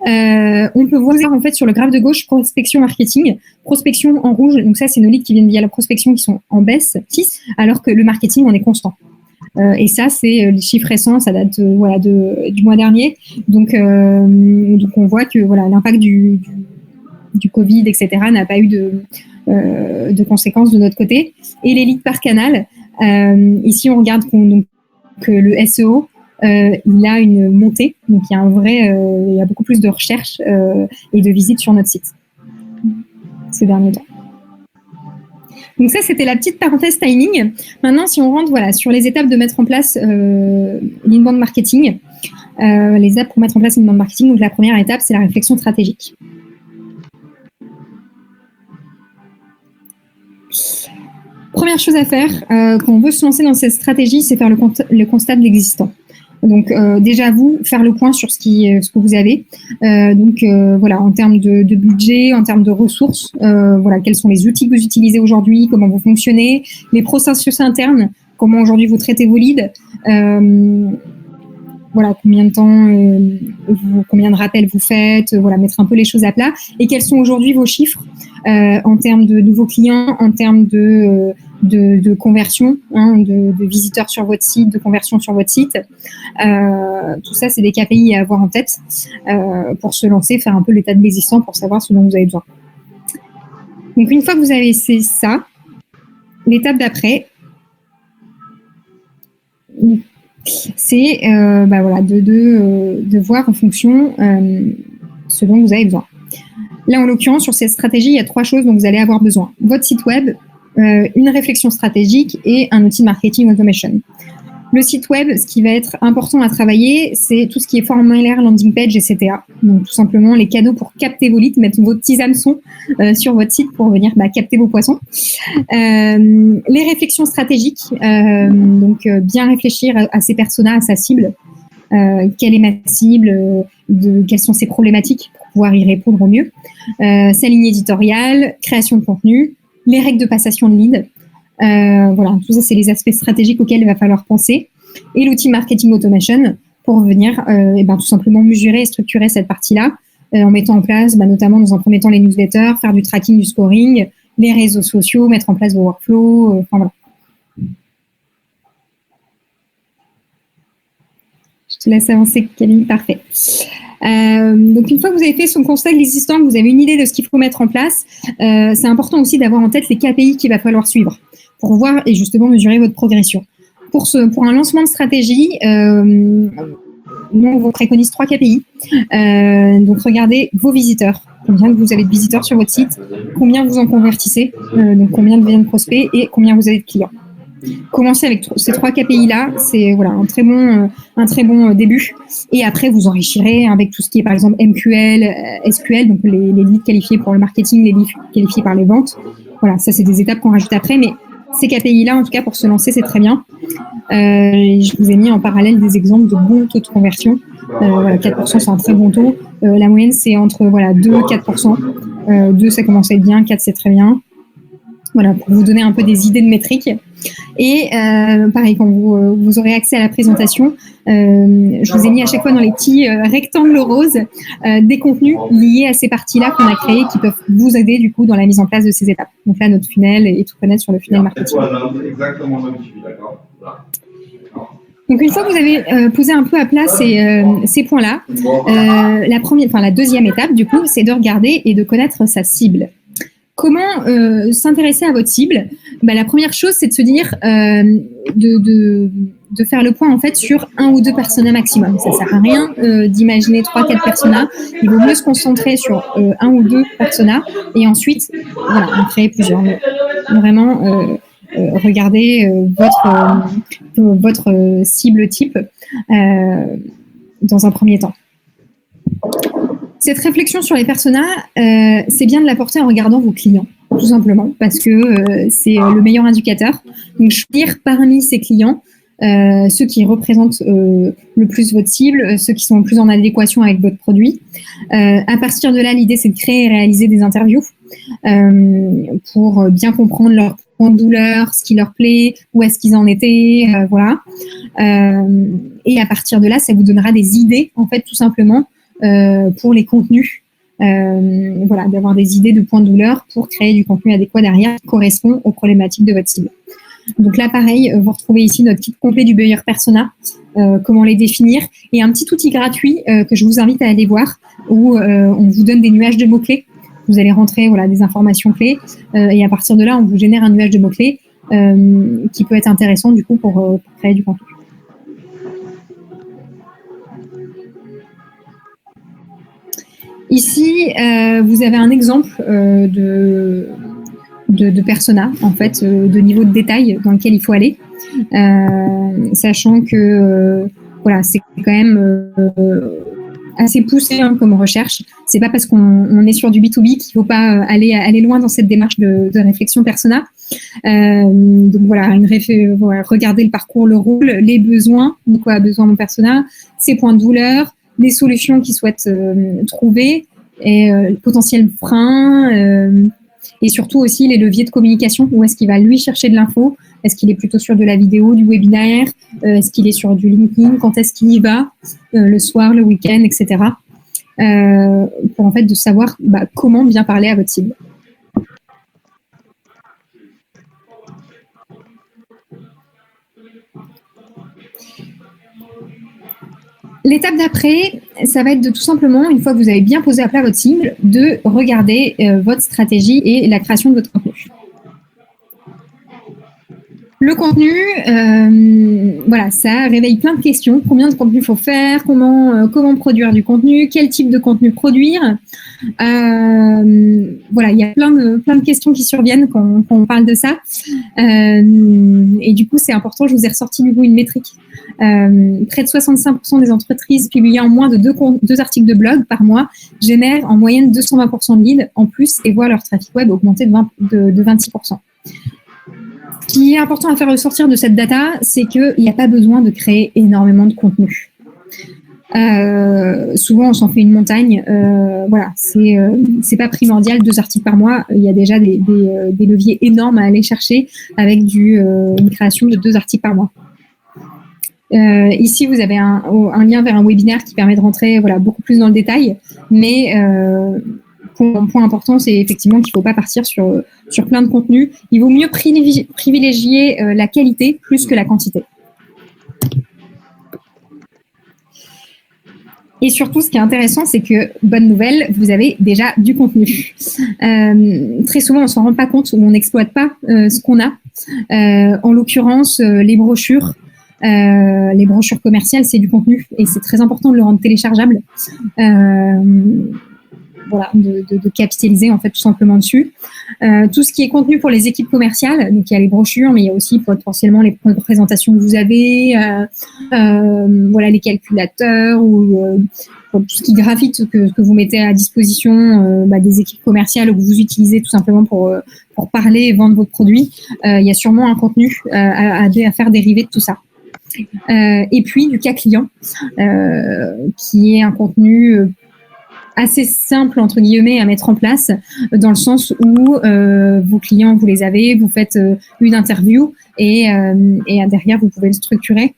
On peut voir en fait sur le graphe de gauche prospection marketing, prospection en rouge. Donc ça, c'est nos leads qui viennent via la prospection qui sont en baisse, alors que le marketing on est constant. Et ça, c'est les chiffres récents, ça date du mois dernier. Donc on voit que voilà l'impact du Covid, etc. n'a pas eu de conséquences de notre côté. Et les leads par canal. Ici, on regarde que le SEO, il a une montée, donc il y a beaucoup plus de recherches et de visites sur notre site ces derniers temps. Donc ça, c'était la petite parenthèse timing. Maintenant, si on rentre sur les étapes de mettre en place l'inbound marketing, les étapes pour mettre en place l'inbound marketing, donc la première étape, c'est la réflexion stratégique. Première chose à faire quand on veut se lancer dans cette stratégie, c'est faire le constat de l'existant. Donc déjà faire le point sur ce que vous avez. En termes de budget, en termes de ressources, quels sont les outils que vous utilisez aujourd'hui, comment vous fonctionnez, les processus internes, comment aujourd'hui vous traitez vos leads, combien de temps, combien de rappels vous faites, mettre un peu les choses à plat, et quels sont aujourd'hui vos chiffres en termes de nouveaux clients, en termes de conversion, de visiteurs sur votre site, de conversion sur votre site. Tout ça, c'est des KPI à avoir en tête pour se lancer, faire un peu l'état de l'existant pour savoir ce dont vous avez besoin. Donc, une fois que vous avez fait ça, l'étape d'après, c'est de voir en fonction ce dont vous avez besoin. Là, en l'occurrence, sur cette stratégie, il y a 3 choses dont vous allez avoir besoin. Votre site web, une réflexion stratégique et un outil de marketing automation. Le site web, ce qui va être important à travailler, c'est tout ce qui est formulaire, landing page et CTA. Donc, tout simplement, les canaux pour capter vos leads, mettre vos petits hameçons sur votre site pour venir capter vos poissons. Les réflexions stratégiques, donc bien réfléchir à ses personas, à sa cible. Quelle est ma cible, quelles sont ses problématiques pour pouvoir y répondre au mieux. Sa ligne éditoriale, création de contenu, les règles de passation de lead. Voilà, tout ça, c'est les aspects stratégiques auxquels il va falloir penser. Et l'outil marketing automation pour venir tout simplement mesurer et structurer cette partie-là en mettant en place, notamment dans un premier temps, les newsletters, faire du tracking, du scoring, les réseaux sociaux, mettre en place vos workflows. Voilà. Je te laisse avancer, Camille. Parfait. Donc, une fois que vous avez fait son constat existant, que vous avez une idée de ce qu'il faut mettre en place, c'est important aussi d'avoir en tête les KPI qu'il va falloir suivre pour voir et justement mesurer votre progression. Pour un lancement de stratégie, nous, on vous préconise 3 KPI. Donc, regardez vos visiteurs. Combien vous avez de visiteurs sur votre site, combien vous en convertissez, donc combien deviennent prospects et combien vous avez de clients. Commencez avec ces 3 KPI-là, c'est un très bon début. Et après, vous enrichirez avec tout ce qui est par exemple MQL, SQL, donc les leads qualifiés pour le marketing, les leads qualifiés par les ventes. Voilà, ça c'est des étapes qu'on rajoute après, mais ces KPI-là, en tout cas pour se lancer, c'est très bien. Je vous ai mis en parallèle des exemples de bons taux de conversion. 4%, c'est un très bon taux. La moyenne, c'est entre 2 et 4%. 2, ça commence à être bien, 4, c'est très bien. Voilà, pour vous donner un peu des idées de métriques. Et pareil, quand vous aurez accès à la présentation, je vous ai mis à chaque fois dans les petits rectangles roses des contenus liés à ces parties-là qu'on a créées qui peuvent vous aider du coup dans la mise en place de ces étapes. Donc là, notre funnel et tout connaître sur le funnel marketing. Donc une fois que vous avez posé un peu à plat ces points-là, la deuxième étape du coup, c'est de regarder et de connaître sa cible. Comment s'intéresser à votre cible ? La première chose, c'est de se dire de faire le point en fait sur 1 ou 2 personas maximum. Ça sert à rien d'imaginer 3-4 personas. Il vaut mieux se concentrer sur 1 ou 2 personas et ensuite en créer plusieurs. Mais vraiment regardez votre cible type dans un premier temps. Cette réflexion sur les personas, c'est bien de la porter en regardant vos clients, tout simplement, parce que c'est le meilleur indicateur. Donc, choisir parmi ces clients ceux qui représentent le plus votre cible, ceux qui sont le plus en adéquation avec votre produit. À partir de là, l'idée, c'est de créer et réaliser des interviews pour bien comprendre leurs points de douleur, ce qui leur plaît, où est-ce qu'ils en étaient, voilà. Et à partir de là, ça vous donnera des idées, en fait, tout simplement, pour les contenus, d'avoir des idées de points de douleur pour créer du contenu adéquat derrière qui correspond aux problématiques de votre cible. Donc là, pareil, vous retrouvez ici notre kit complet du buyer persona, comment les définir, et un petit outil gratuit que je vous invite à aller voir où on vous donne des nuages de mots-clés. Vous allez rentrer des informations clés et à partir de là, on vous génère un nuage de mots-clés qui peut être intéressant du coup pour créer du contenu. Ici, vous avez un exemple de persona, en fait, de niveau de détail dans lequel il faut aller, sachant que c'est quand même assez poussé comme recherche. C'est pas parce qu'on est sur du B2B qu'il faut pas aller loin dans cette démarche de réflexion persona. Donc regardez le parcours, le rôle, les besoins, de quoi a besoin mon persona, ses points de douleur, les solutions qu'ils souhaitent trouver, et potentiels freins, et surtout aussi les leviers de communication. Où est-ce qu'il va lui chercher de l'info ? Est-ce qu'il est plutôt sur de la vidéo, du webinaire ? Est-ce qu'il est sur du LinkedIn ? Quand est-ce qu'il y va ? Le soir, le week-end, etc. Pour en fait de savoir comment bien parler à votre cible. L'étape d'après, ça va être de tout simplement, une fois que vous avez bien posé à plat votre cible, de regarder votre stratégie et la création de votre contenu. Le contenu, voilà, ça réveille plein de questions. Combien de contenu faut faire? Comment produire du contenu? Quel type de contenu produire? Voilà, il y a plein de questions qui surviennent quand on parle de ça. Et du coup, c'est important. Je vous ai ressorti du coup une métrique. Près de 65% des entreprises publiant moins de deux articles de blog par mois génèrent en moyenne 220% de leads en plus et voient leur trafic web augmenter de 26%. Ce qui est important à faire ressortir de cette data, c'est qu'il n'y a pas besoin de créer énormément de contenu. Souvent, on s'en fait une montagne. Voilà, c'est pas primordial. 2 articles par mois, il y a déjà des leviers énormes à aller chercher avec une création de 2 articles par mois. Ici, vous avez un lien vers un webinaire qui permet de rentrer beaucoup plus dans le détail, mais point important, c'est effectivement qu'il ne faut pas partir sur plein de contenus. Il vaut mieux privilégier la qualité plus que la quantité. Et surtout, ce qui est intéressant, c'est que, bonne nouvelle, vous avez déjà du contenu. Très souvent, on ne s'en rend pas compte ou on n'exploite pas ce qu'on a. En l'occurrence, les brochures commerciales, c'est du contenu et c'est très important de le rendre téléchargeable. Voilà, de capitaliser en fait tout simplement dessus. Tout ce qui est contenu pour les équipes commerciales, donc il y a les brochures, mais il y a aussi potentiellement les présentations que vous avez, voilà, les calculateurs ou tout ce qui graphite que vous mettez à disposition des équipes commerciales ou que vous utilisez tout simplement pour parler et vendre votre produit. Il y a sûrement un contenu à faire dériver de tout ça. Et puis du cas client, qui est un contenu assez simple entre guillemets à mettre en place, dans le sens où vos clients, vous les avez, vous faites une interview et derrière vous pouvez le structurer.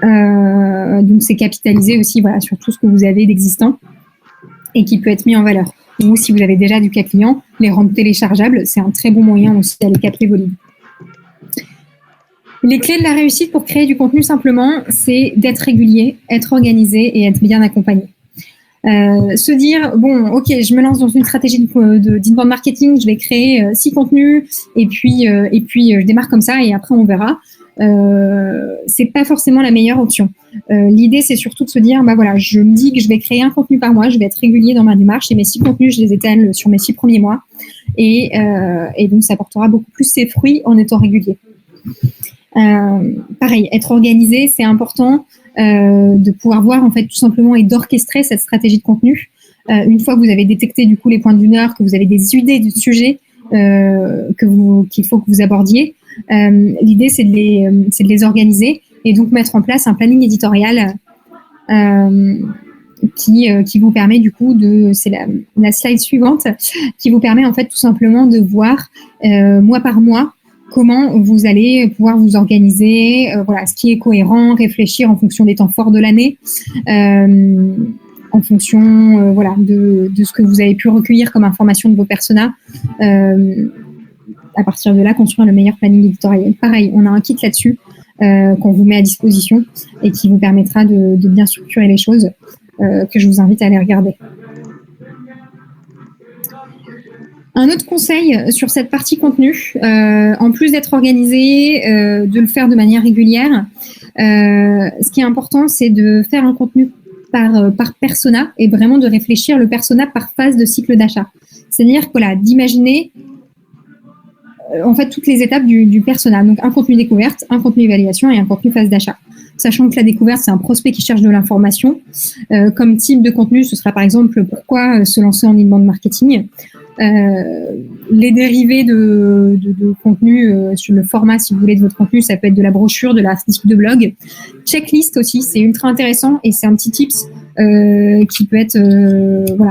Donc c'est capitaliser aussi sur tout ce que vous avez d'existant et qui peut être mis en valeur. Ou si vous avez déjà du cas client, les rendre téléchargeables, c'est un très bon moyen aussi d'aller capter vos leads. Les clés de la réussite pour créer du contenu simplement, c'est d'être régulier, être organisé et être bien accompagné. Se dire, bon, ok, je me lance dans une stratégie d'inbound marketing, je vais créer 6 contenus et puis je démarre comme ça et après on verra. C'est pas forcément la meilleure option. L'idée, c'est surtout de se dire, voilà, je me dis que je vais créer un contenu par mois, je vais être régulier dans ma démarche et mes 6 contenus, je les étale sur mes 6 premiers mois et donc ça portera beaucoup plus ses fruits en étant régulier. Pareil, être organisé, c'est important. De pouvoir voir en fait tout simplement et d'orchestrer cette stratégie de contenu. Une fois que vous avez détecté du coup les points d'humeur, que vous avez des idées du sujet qu'il faut que vous abordiez, l'idée c'est de les organiser et donc mettre en place un planning éditorial qui vous permet du coup c'est la slide suivante, qui vous permet en fait tout simplement de voir mois par mois comment vous allez pouvoir vous organiser, ce qui est cohérent, réfléchir en fonction des temps forts de l'année, en fonction de ce que vous avez pu recueillir comme information de vos personas. À partir de là, construire le meilleur planning éditorial. Pareil, on a un kit là-dessus qu'on vous met à disposition et qui vous permettra de bien structurer les choses, que je vous invite à aller regarder. Un autre conseil sur cette partie contenu, en plus d'être organisé, de le faire de manière régulière, ce qui est important, c'est de faire un contenu par persona et vraiment de réfléchir le persona par phase de cycle d'achat. C'est-à-dire d'imaginer en fait toutes les étapes du persona. Donc un contenu découverte, un contenu évaluation et un contenu phase d'achat. Sachant que la découverte, c'est un prospect qui cherche de l'information. Comme type de contenu, ce sera par exemple pourquoi se lancer en inbound marketing. Les dérivés de contenu sur le format, si vous voulez, de votre contenu, ça peut être de la brochure, de l'article de blog. Checklist aussi, c'est ultra intéressant et c'est un petit tips qui peut être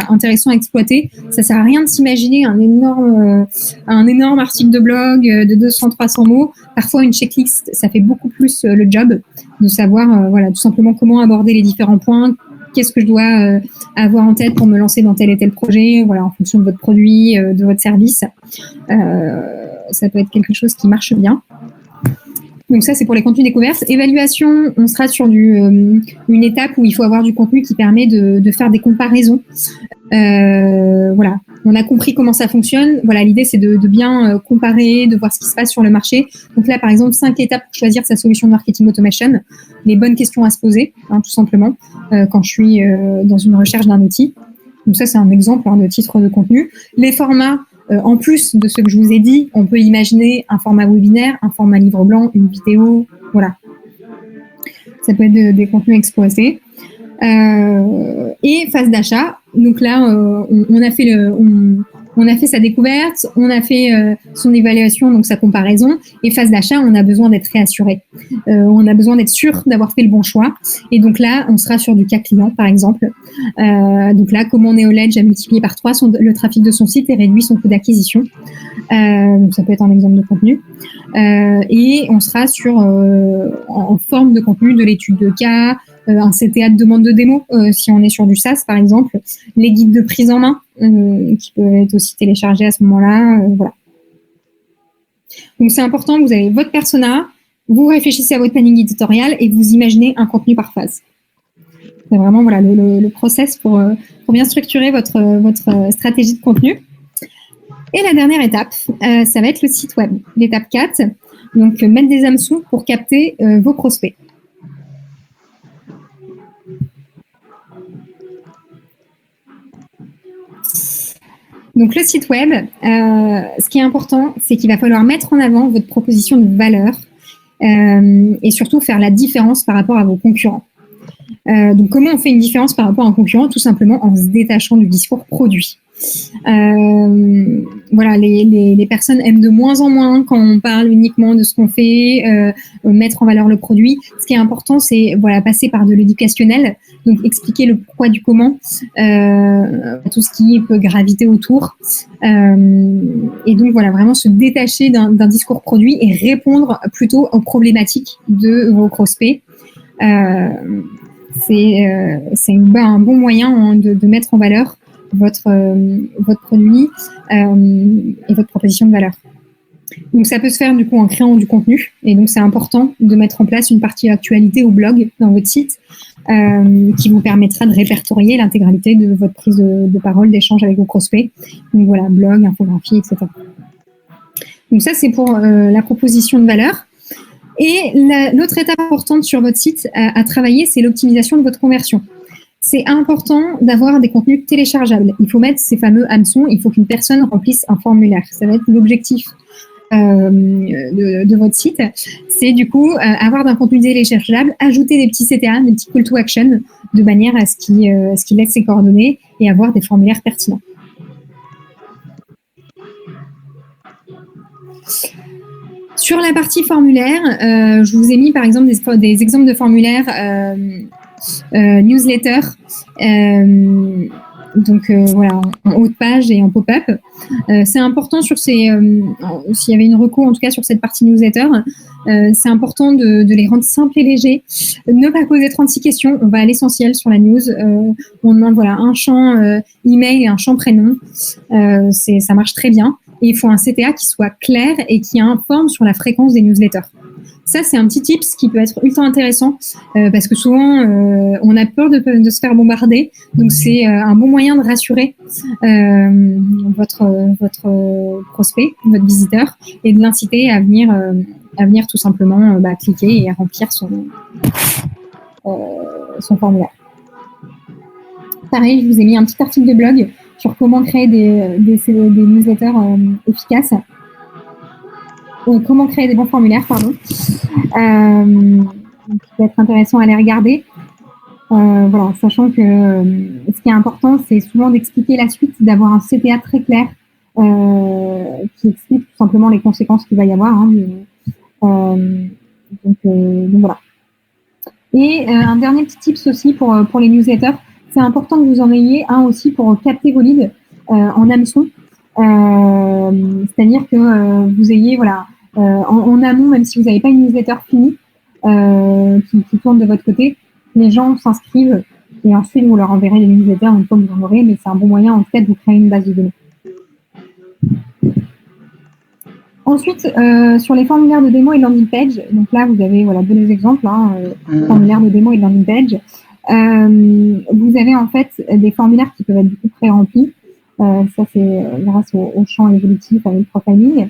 intéressant à exploiter. Ça sert à rien de s'imaginer un énorme article de blog de 200-300 mots. Parfois, une checklist, ça fait beaucoup plus le job de savoir tout simplement comment aborder les différents points. Qu'est-ce que je dois avoir en tête pour me lancer dans tel et tel projet, en fonction de votre produit, de votre service. Ça peut être quelque chose qui marche bien. Donc ça, c'est pour les contenus découvertes. Évaluation, on sera sur une étape où il faut avoir du contenu qui permet de faire des comparaisons. Voilà, on a compris comment ça fonctionne. Voilà, l'idée, c'est de bien comparer, de voir ce qui se passe sur le marché. Donc là, par exemple, 5 étapes pour choisir sa solution de marketing automation. Les bonnes questions à se poser, tout simplement, quand je suis dans une recherche d'un outil. Donc ça, c'est un exemple de titre de contenu. Les formats, en plus de ce que je vous ai dit, on peut imaginer un format webinaire, un format livre blanc, une vidéo, voilà. Ça peut être des contenus exposés. Et phase d'achat. Donc là, on a fait sa découverte, on a fait son évaluation, donc sa comparaison. Et phase d'achat, on a besoin d'être réassuré. On a besoin d'être sûr d'avoir fait le bon choix. Et donc là, on sera sur du cas client, par exemple. Donc là, comment Neoledge a multiplié par 3 le trafic de son site et réduit son coût d'acquisition. Donc ça peut être un exemple de contenu. Et on sera sur en forme de contenu de l'étude de cas, un CTA de demande de démo, si on est sur du SaaS par exemple, les guides de prise en main qui peuvent être aussi téléchargés à ce moment-là. Voilà. Donc c'est important, vous avez votre persona, vous réfléchissez à votre planning éditorial et vous imaginez un contenu par phase. C'est vraiment voilà, le process pour bien structurer votre stratégie de contenu. Et la dernière étape, ça va être le site web. L'étape 4, donc mettre des hameçons pour capter vos prospects. Donc le site web, ce qui est important, c'est qu'il va falloir mettre en avant votre proposition de valeur et surtout faire la différence par rapport à vos concurrents. Donc comment on fait une différence par rapport à un concurrent? Tout simplement en se détachant du discours produit. Voilà, les personnes aiment de moins en moins quand on parle uniquement de ce qu'on fait, mettre en valeur le produit. Ce qui est important, c'est voilà, passer par de l'éducationnel, donc expliquer le pourquoi du comment, tout ce qui peut graviter autour. Et donc voilà, vraiment se détacher d'un discours produit et répondre plutôt aux problématiques de vos prospects. C'est un bon moyen de mettre en valeur votre produit et votre proposition de valeur. Donc ça peut se faire du coup en créant du contenu et donc c'est important de mettre en place une partie actualité ou blog dans votre site qui vous permettra de répertorier l'intégralité de votre prise de parole, d'échange avec vos prospects. Donc voilà, blog, infographie, etc. Donc ça c'est pour la proposition de valeur. Et l'autre étape importante sur votre site à travailler, c'est l'optimisation de votre conversion. C'est important d'avoir des contenus téléchargeables. Il faut mettre ces fameux hameçons. Il faut qu'une personne remplisse un formulaire. Ça va être l'objectif de votre site. C'est du coup avoir d'un contenu téléchargeable, ajouter des petits CTA, des petits call to action, de manière à ce qu'il laisse ses coordonnées et avoir des formulaires pertinents. Sur la partie formulaire, je vous ai mis par exemple des exemples de formulaires newsletter, donc voilà, en haut de page et en pop-up. C'est important sur s'il y avait une reco en tout cas sur cette partie newsletter, c'est important de les rendre simples et légers. Ne pas poser 36 questions, on va à l'essentiel sur la news. On demande voilà, un champ email et un champ prénom. Ça marche très bien. Et il faut un CTA qui soit clair et qui informe sur la fréquence des newsletters. Ça, c'est un petit tips qui peut être ultra intéressant parce que souvent, on a peur de se faire bombarder. Donc, c'est un bon moyen de rassurer votre prospect, votre visiteur et de l'inciter à venir tout simplement cliquer et à remplir son formulaire. Pareil, je vous ai mis un petit article de blog sur comment créer des newsletters efficaces. Comment créer des bons formulaires, pardon. Qui peut être intéressant à les regarder. Voilà, sachant que ce qui est important, c'est souvent d'expliquer la suite, d'avoir un CTA très clair qui explique tout simplement les conséquences qu'il va y avoir. Donc voilà. Et un dernier petit tips aussi pour les newsletters, c'est important que vous en ayez un aussi pour capter vos leads en hameçon. C'est-à-dire que vous ayez voilà, en amont, même si vous n'avez pas une newsletter finie qui tourne de votre côté, les gens s'inscrivent et ensuite vous leur enverrez les newsletters une fois que vous en aurez, mais c'est un bon moyen en tout cas de vous créer une base de données. Ensuite, sur les formulaires de démo et de landing page, donc là, vous avez deux exemples, formulaires de démo et de landing page. Vous avez en fait des formulaires qui peuvent être du coup pré-remplis. Ça, c'est grâce au champ évolutif avec le profiling.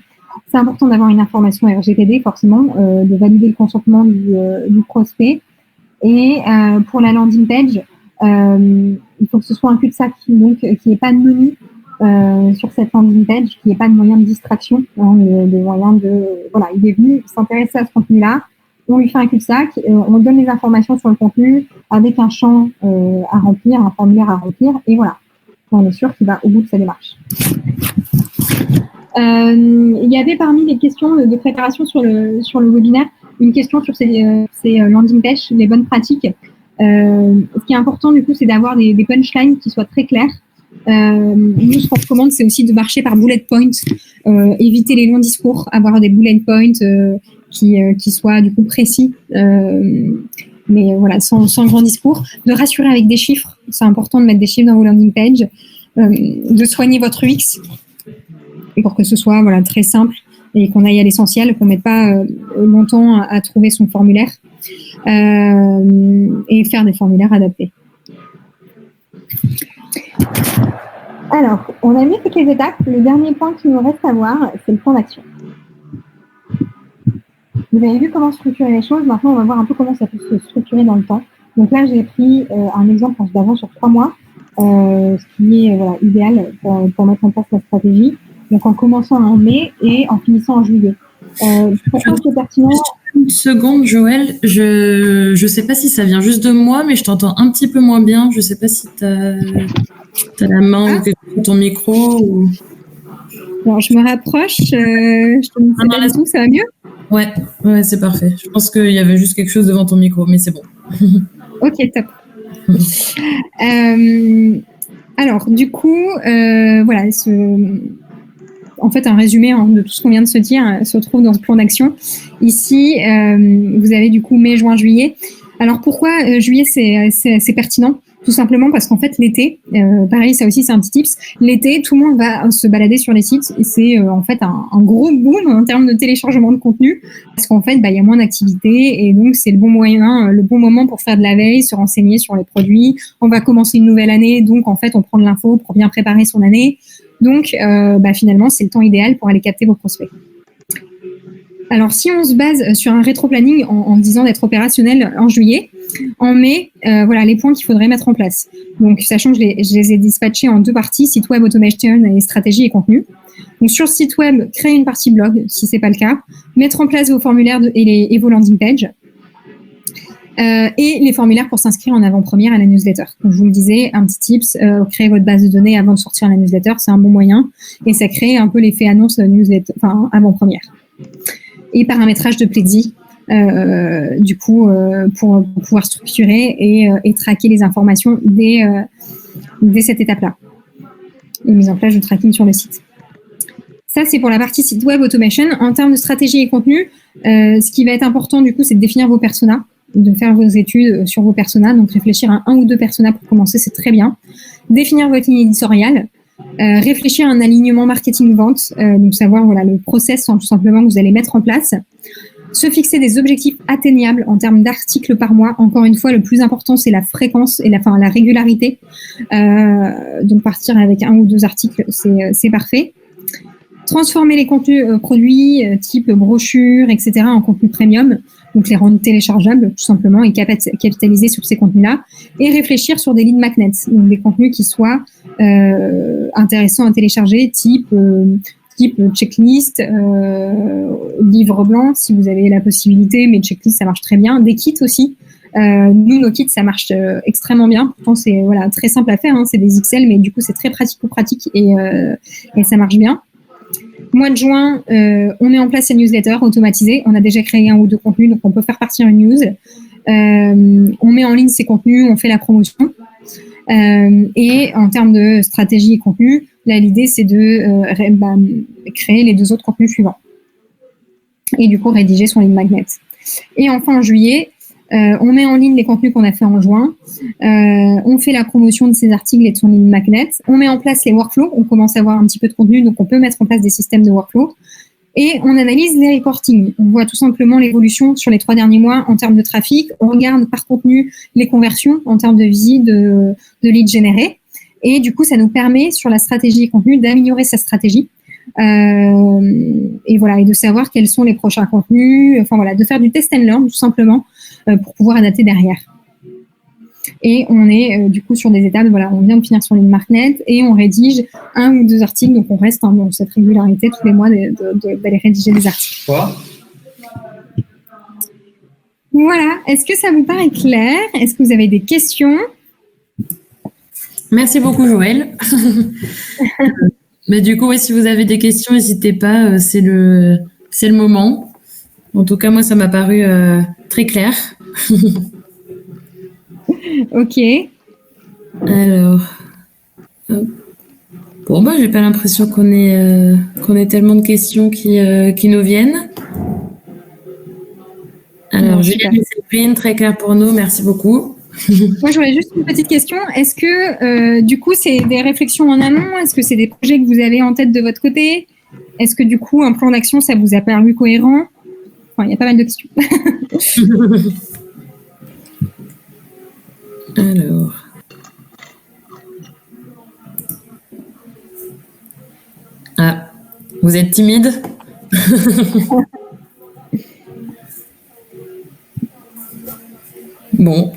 C'est important d'avoir une information RGPD, forcément, de valider le consentement du prospect. Et pour la landing page, il faut que ce soit un cul-de-sac, donc qu'il n'y ait pas de menu sur cette landing page, qu'il n'y ait pas de moyen de distraction, de moyen de... Voilà, il est venu s'intéresser à ce contenu-là, on lui fait un cul-de-sac, on donne les informations sur le contenu avec un champ à remplir, un formulaire à remplir, et voilà. On est sûr qu'il va au bout de sa démarche. Il y avait parmi les questions de préparation sur le webinaire, une question sur ces landing pages, les bonnes pratiques. Ce qui est important, du coup, c'est d'avoir des punchlines qui soient très claires. Nous, ce qu'on recommande, c'est aussi de marcher par bullet points, éviter les longs discours, avoir des bullet points qui soient, du coup, précis. Mais voilà, sans grand discours, de rassurer avec des chiffres. C'est important de mettre des chiffres dans vos landing pages, de soigner votre UX pour que ce soit très simple et qu'on aille à l'essentiel, qu'on ne mette pas longtemps à trouver son formulaire et faire des formulaires adaptés. Alors, on a mis toutes les étapes. Le dernier point qu'il nous reste à voir, c'est le plan d'action. Vous avez vu comment structurer les choses. Maintenant, on va voir un peu comment ça peut se structurer dans le temps. Donc là, j'ai pris un exemple d'avant sur 3 mois, ce qui est idéal pour mettre en place la stratégie. Donc en commençant en mai et en finissant en juillet. Pourquoi c'est pertinent? Une seconde, Joël. Je ne sais pas si ça vient juste de moi, mais je t'entends un petit peu moins bien. Je ne sais pas si tu as la main ou ton micro. Ou... Alors, je me rapproche. Je te dis pas du tout, ça va mieux? Ouais, c'est parfait. Je pense qu'il y avait juste quelque chose devant ton micro, mais c'est bon. Ok, top. Alors, du coup, en fait, un résumé de tout ce qu'on vient de se dire se trouve dans ce plan d'action. Ici, vous avez du coup mai, juin, juillet. Alors, pourquoi juillet, c'est pertinent? Tout simplement parce qu'en fait, l'été, pareil, ça aussi, c'est un petit tips. L'été, tout le monde va se balader sur les sites et c'est en fait un gros boom en termes de téléchargement de contenu parce qu'en fait, il y a moins d'activité et donc c'est le bon moyen, le bon moment pour faire de la veille, se renseigner sur les produits. On va commencer une nouvelle année, donc en fait, on prend de l'info pour bien préparer son année. Donc, finalement, c'est le temps idéal pour aller capter vos prospects. Alors, si on se base sur un rétro-planning en disant d'être opérationnel en juillet, en mai, les points qu'il faudrait mettre en place. Donc, sachant que je les ai dispatchés en 2 parties, site web automation et stratégie et contenu. Donc, sur le site web, créer une partie blog, si ce n'est pas le cas, mettre en place vos formulaires et vos landing pages. Et les formulaires pour s'inscrire en avant-première à la newsletter. Donc, je vous le disais, un petit tips, créer votre base de données avant de sortir la newsletter, c'est un bon moyen et ça crée un peu l'effet annonce newsletter, avant-première. Et paramétrage de Pledzi, du coup, pour pouvoir structurer et traquer les informations dès cette étape-là. Et mise en place de tracking sur le site. Ça, c'est pour la partie site web automation. En termes de stratégie et contenu, ce qui va être important, du coup, c'est de définir vos personas, de faire vos études sur vos personas. Donc, réfléchir à 1 ou 2 personas pour commencer, c'est très bien. Définir votre ligne éditoriale. Réfléchir à un alignement marketing-vente. Donc, savoir le process, tout simplement, que vous allez mettre en place. Se fixer des objectifs atteignables en termes d'articles par mois. Encore une fois, le plus important, c'est la fréquence et la régularité. Donc, partir avec 1 ou 2 articles, c'est parfait. Transformer les contenus produits type brochures, etc. en contenu premium, donc les rendre téléchargeables tout simplement et capitaliser sur ces contenus-là et réfléchir sur des lead magnets, donc des contenus qui soient intéressants à télécharger, type checklist, livre blanc si vous avez la possibilité, mais checklist ça marche très bien, des kits aussi. Nous, nos kits, ça marche extrêmement bien. Pourtant, c'est très simple à faire, c'est des XL, mais du coup, c'est très pratico-pratique et ça marche bien. Mois de juin, on met en place ces newsletters automatisées. On a déjà créé 1 ou 2 contenus, donc on peut faire partir une news. On met en ligne ces contenus, on fait la promotion. Et en termes de stratégie et contenu, là, l'idée, c'est de créer les 2 autres contenus suivants. Et du coup, rédiger son lead magnet. Et enfin, en juillet, on met en ligne les contenus qu'on a fait en juin. On fait la promotion de ces articles et de son lead magnet. On met en place les workflows. On commence à avoir un petit peu de contenu, donc on peut mettre en place des systèmes de workflow. Et on analyse les reportings. On voit tout simplement l'évolution sur les 3 derniers mois en termes de trafic. On regarde par contenu les conversions en termes de visites, de leads générés. Et du coup, ça nous permet sur la stratégie et contenu d'améliorer sa stratégie. Et voilà, et de savoir quels sont les prochains contenus. Enfin voilà, de faire du test and learn tout simplement pour pouvoir adapter derrière. Et on est du coup sur des étapes, voilà, on vient de finir sur LeadMarknet et on rédige 1 ou 2 articles, donc on reste dans cette régularité tous les mois d'aller rédiger des articles. Quoi? Voilà, est-ce que ça vous paraît clair? Est-ce que vous avez des questions? Merci beaucoup, Joël. Mais du coup, ouais, si vous avez des questions, n'hésitez pas, c'est le moment. En tout cas, moi, ça m'a paru très clair. Ok. Alors, bon, j'ai pas l'impression qu'on ait tellement de questions qui nous viennent. Alors, Juliette et Séverine, très clair pour nous, merci beaucoup. Moi, j'aurais juste une petite question. Est-ce que, du coup, c'est des réflexions en amont? Est-ce que c'est des projets que vous avez en tête de votre côté? Est-ce que, du coup, un plan d'action, ça vous a paru cohérent? Enfin, il y a pas mal de questions. Alors. Ah, vous êtes timide? Bon.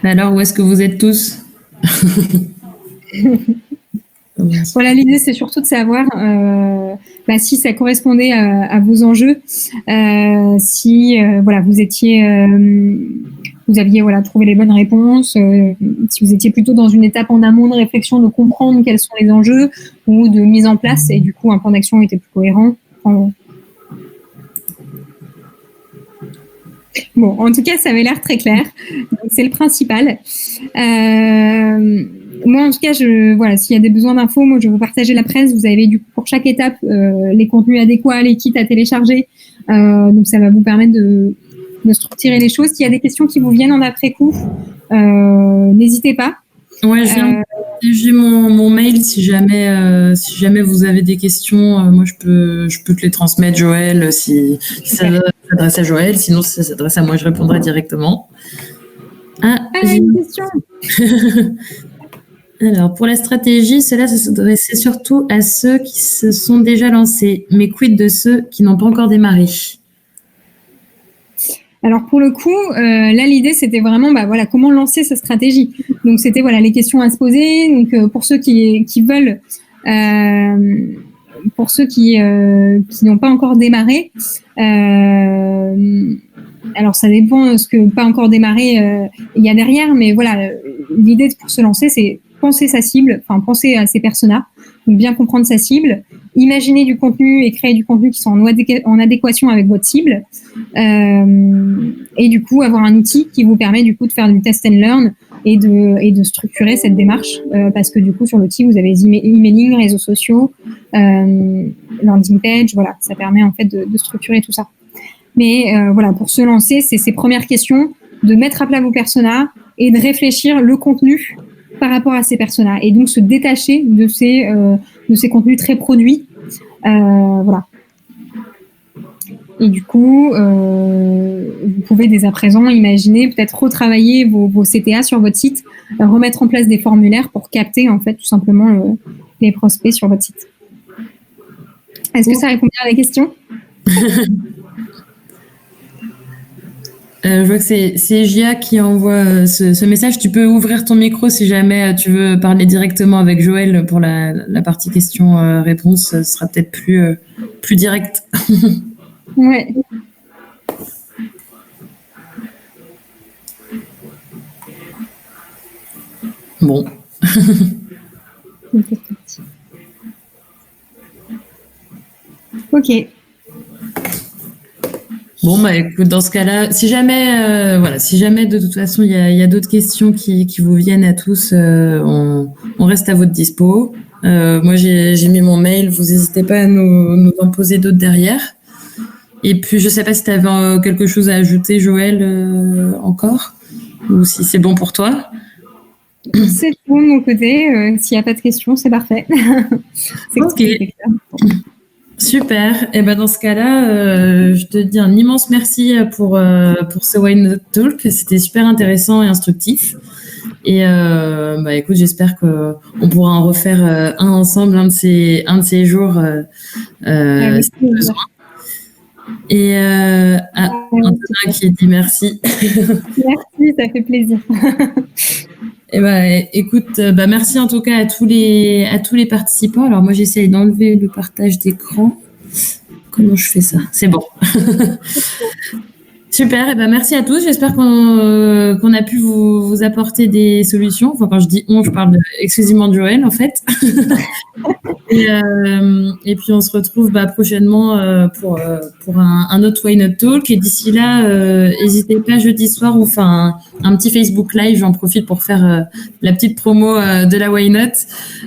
Alors, où est-ce que vous êtes tous? Voilà, l'idée, c'est surtout de savoir si ça correspondait à vos enjeux, si voilà, vous aviez voilà, trouvé les bonnes réponses, si vous étiez plutôt dans une étape en amont de réflexion, de comprendre quels sont les enjeux ou de mise en place, et du coup, un plan d'action était plus cohérent. Bon, en tout cas, ça avait l'air très clair. C'est le principal. Moi, en tout cas, voilà, s'il y a des besoins d'infos, moi, je vais vous partager la presse. Vous avez du coup pour chaque étape les contenus adéquats, les kits à télécharger. Donc, ça va vous permettre de structurer les choses. S'il y a des questions qui vous viennent en après-coup, n'hésitez pas. Ouais, j'ai mon mail si jamais vous avez des questions. Moi, je peux te les transmettre, Joël, si ça s'adresse à Joël. Sinon, si ça s'adresse à moi, je répondrai directement. J'ai une question. Alors, pour la stratégie, cela s'adressait surtout à ceux qui se sont déjà lancés. Mais quid de ceux qui n'ont pas encore démarré? Alors pour le coup, là l'idée c'était vraiment voilà comment lancer sa stratégie. Donc c'était voilà les questions à se poser. Donc pour ceux qui veulent, pour ceux qui n'ont pas encore démarré, alors ça dépend de ce que pas encore démarré il y a derrière, mais voilà l'idée pour se lancer c'est penser sa cible, enfin penser à ses personas, donc bien comprendre sa cible, imaginer du contenu et créer du contenu qui sont en adéquation avec votre cible, et du coup avoir un outil qui vous permet du coup de faire du test and learn et de structurer cette démarche, parce que du coup sur l'outil vous avez emailing, réseaux sociaux, landing page, voilà, ça permet en fait de structurer tout ça. Mais voilà, pour se lancer, c'est ces premières questions, de mettre à plat vos personas et de réfléchir le contenu par rapport à ces personas et donc se détacher de ces contenus très produits, voilà. Et du coup, vous pouvez dès à présent imaginer peut-être retravailler vos CTA sur votre site, remettre en place des formulaires pour capter en fait tout simplement les prospects sur votre site. Est-ce que ça répond bien à la question? Je vois que c'est Gia qui envoie ce message. Tu peux ouvrir ton micro si jamais tu veux parler directement avec Joël pour la partie question-réponse. Ce sera peut-être plus direct. Ouais. Bon. Ok. Bon, écoute, dans ce cas-là, si jamais de toute façon il y a d'autres questions qui vous viennent à tous, on reste à votre dispo. Moi, j'ai mis mon mail, vous n'hésitez pas à nous en poser d'autres derrière. Et puis, je sais pas si tu avais quelque chose à ajouter, Joël, encore, ou si c'est bon pour toi. C'est tout de mon côté. S'il n'y a pas de questions, c'est parfait. Ok. Super. Et ben dans ce cas-là, je te dis un immense merci pour ce Wine Not Talk. C'était super intéressant et instructif. Et écoute, j'espère qu'on pourra en refaire un ensemble, un de ces jours, si besoin. Et Antonin qui dit merci. Merci, ça fait plaisir. Et écoute, merci en tout cas à tous les participants. Alors moi j'essaye d'enlever le partage d'écran. Comment je fais ça? C'est bon. Super, et merci à tous. J'espère qu'on a pu vous apporter des solutions. Enfin, quand je dis on, je parle exclusivement de Joël en fait. Et puis on se retrouve prochainement pour un autre Wine Not Talk. Et d'ici là, n'hésitez pas jeudi soir, on fait un petit Facebook Live. J'en profite pour faire la petite promo de la Wine Not.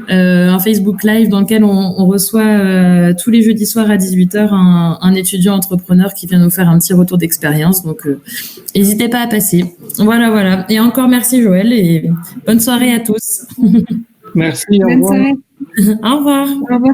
Un Facebook Live dans lequel on reçoit tous les jeudis soirs à 18h un étudiant entrepreneur qui vient nous faire un petit retour d'expérience. Donc, n'hésitez pas à passer. Voilà. Et encore merci Joël et bonne soirée à tous. Merci, Bonne soirée. Au revoir. Au revoir.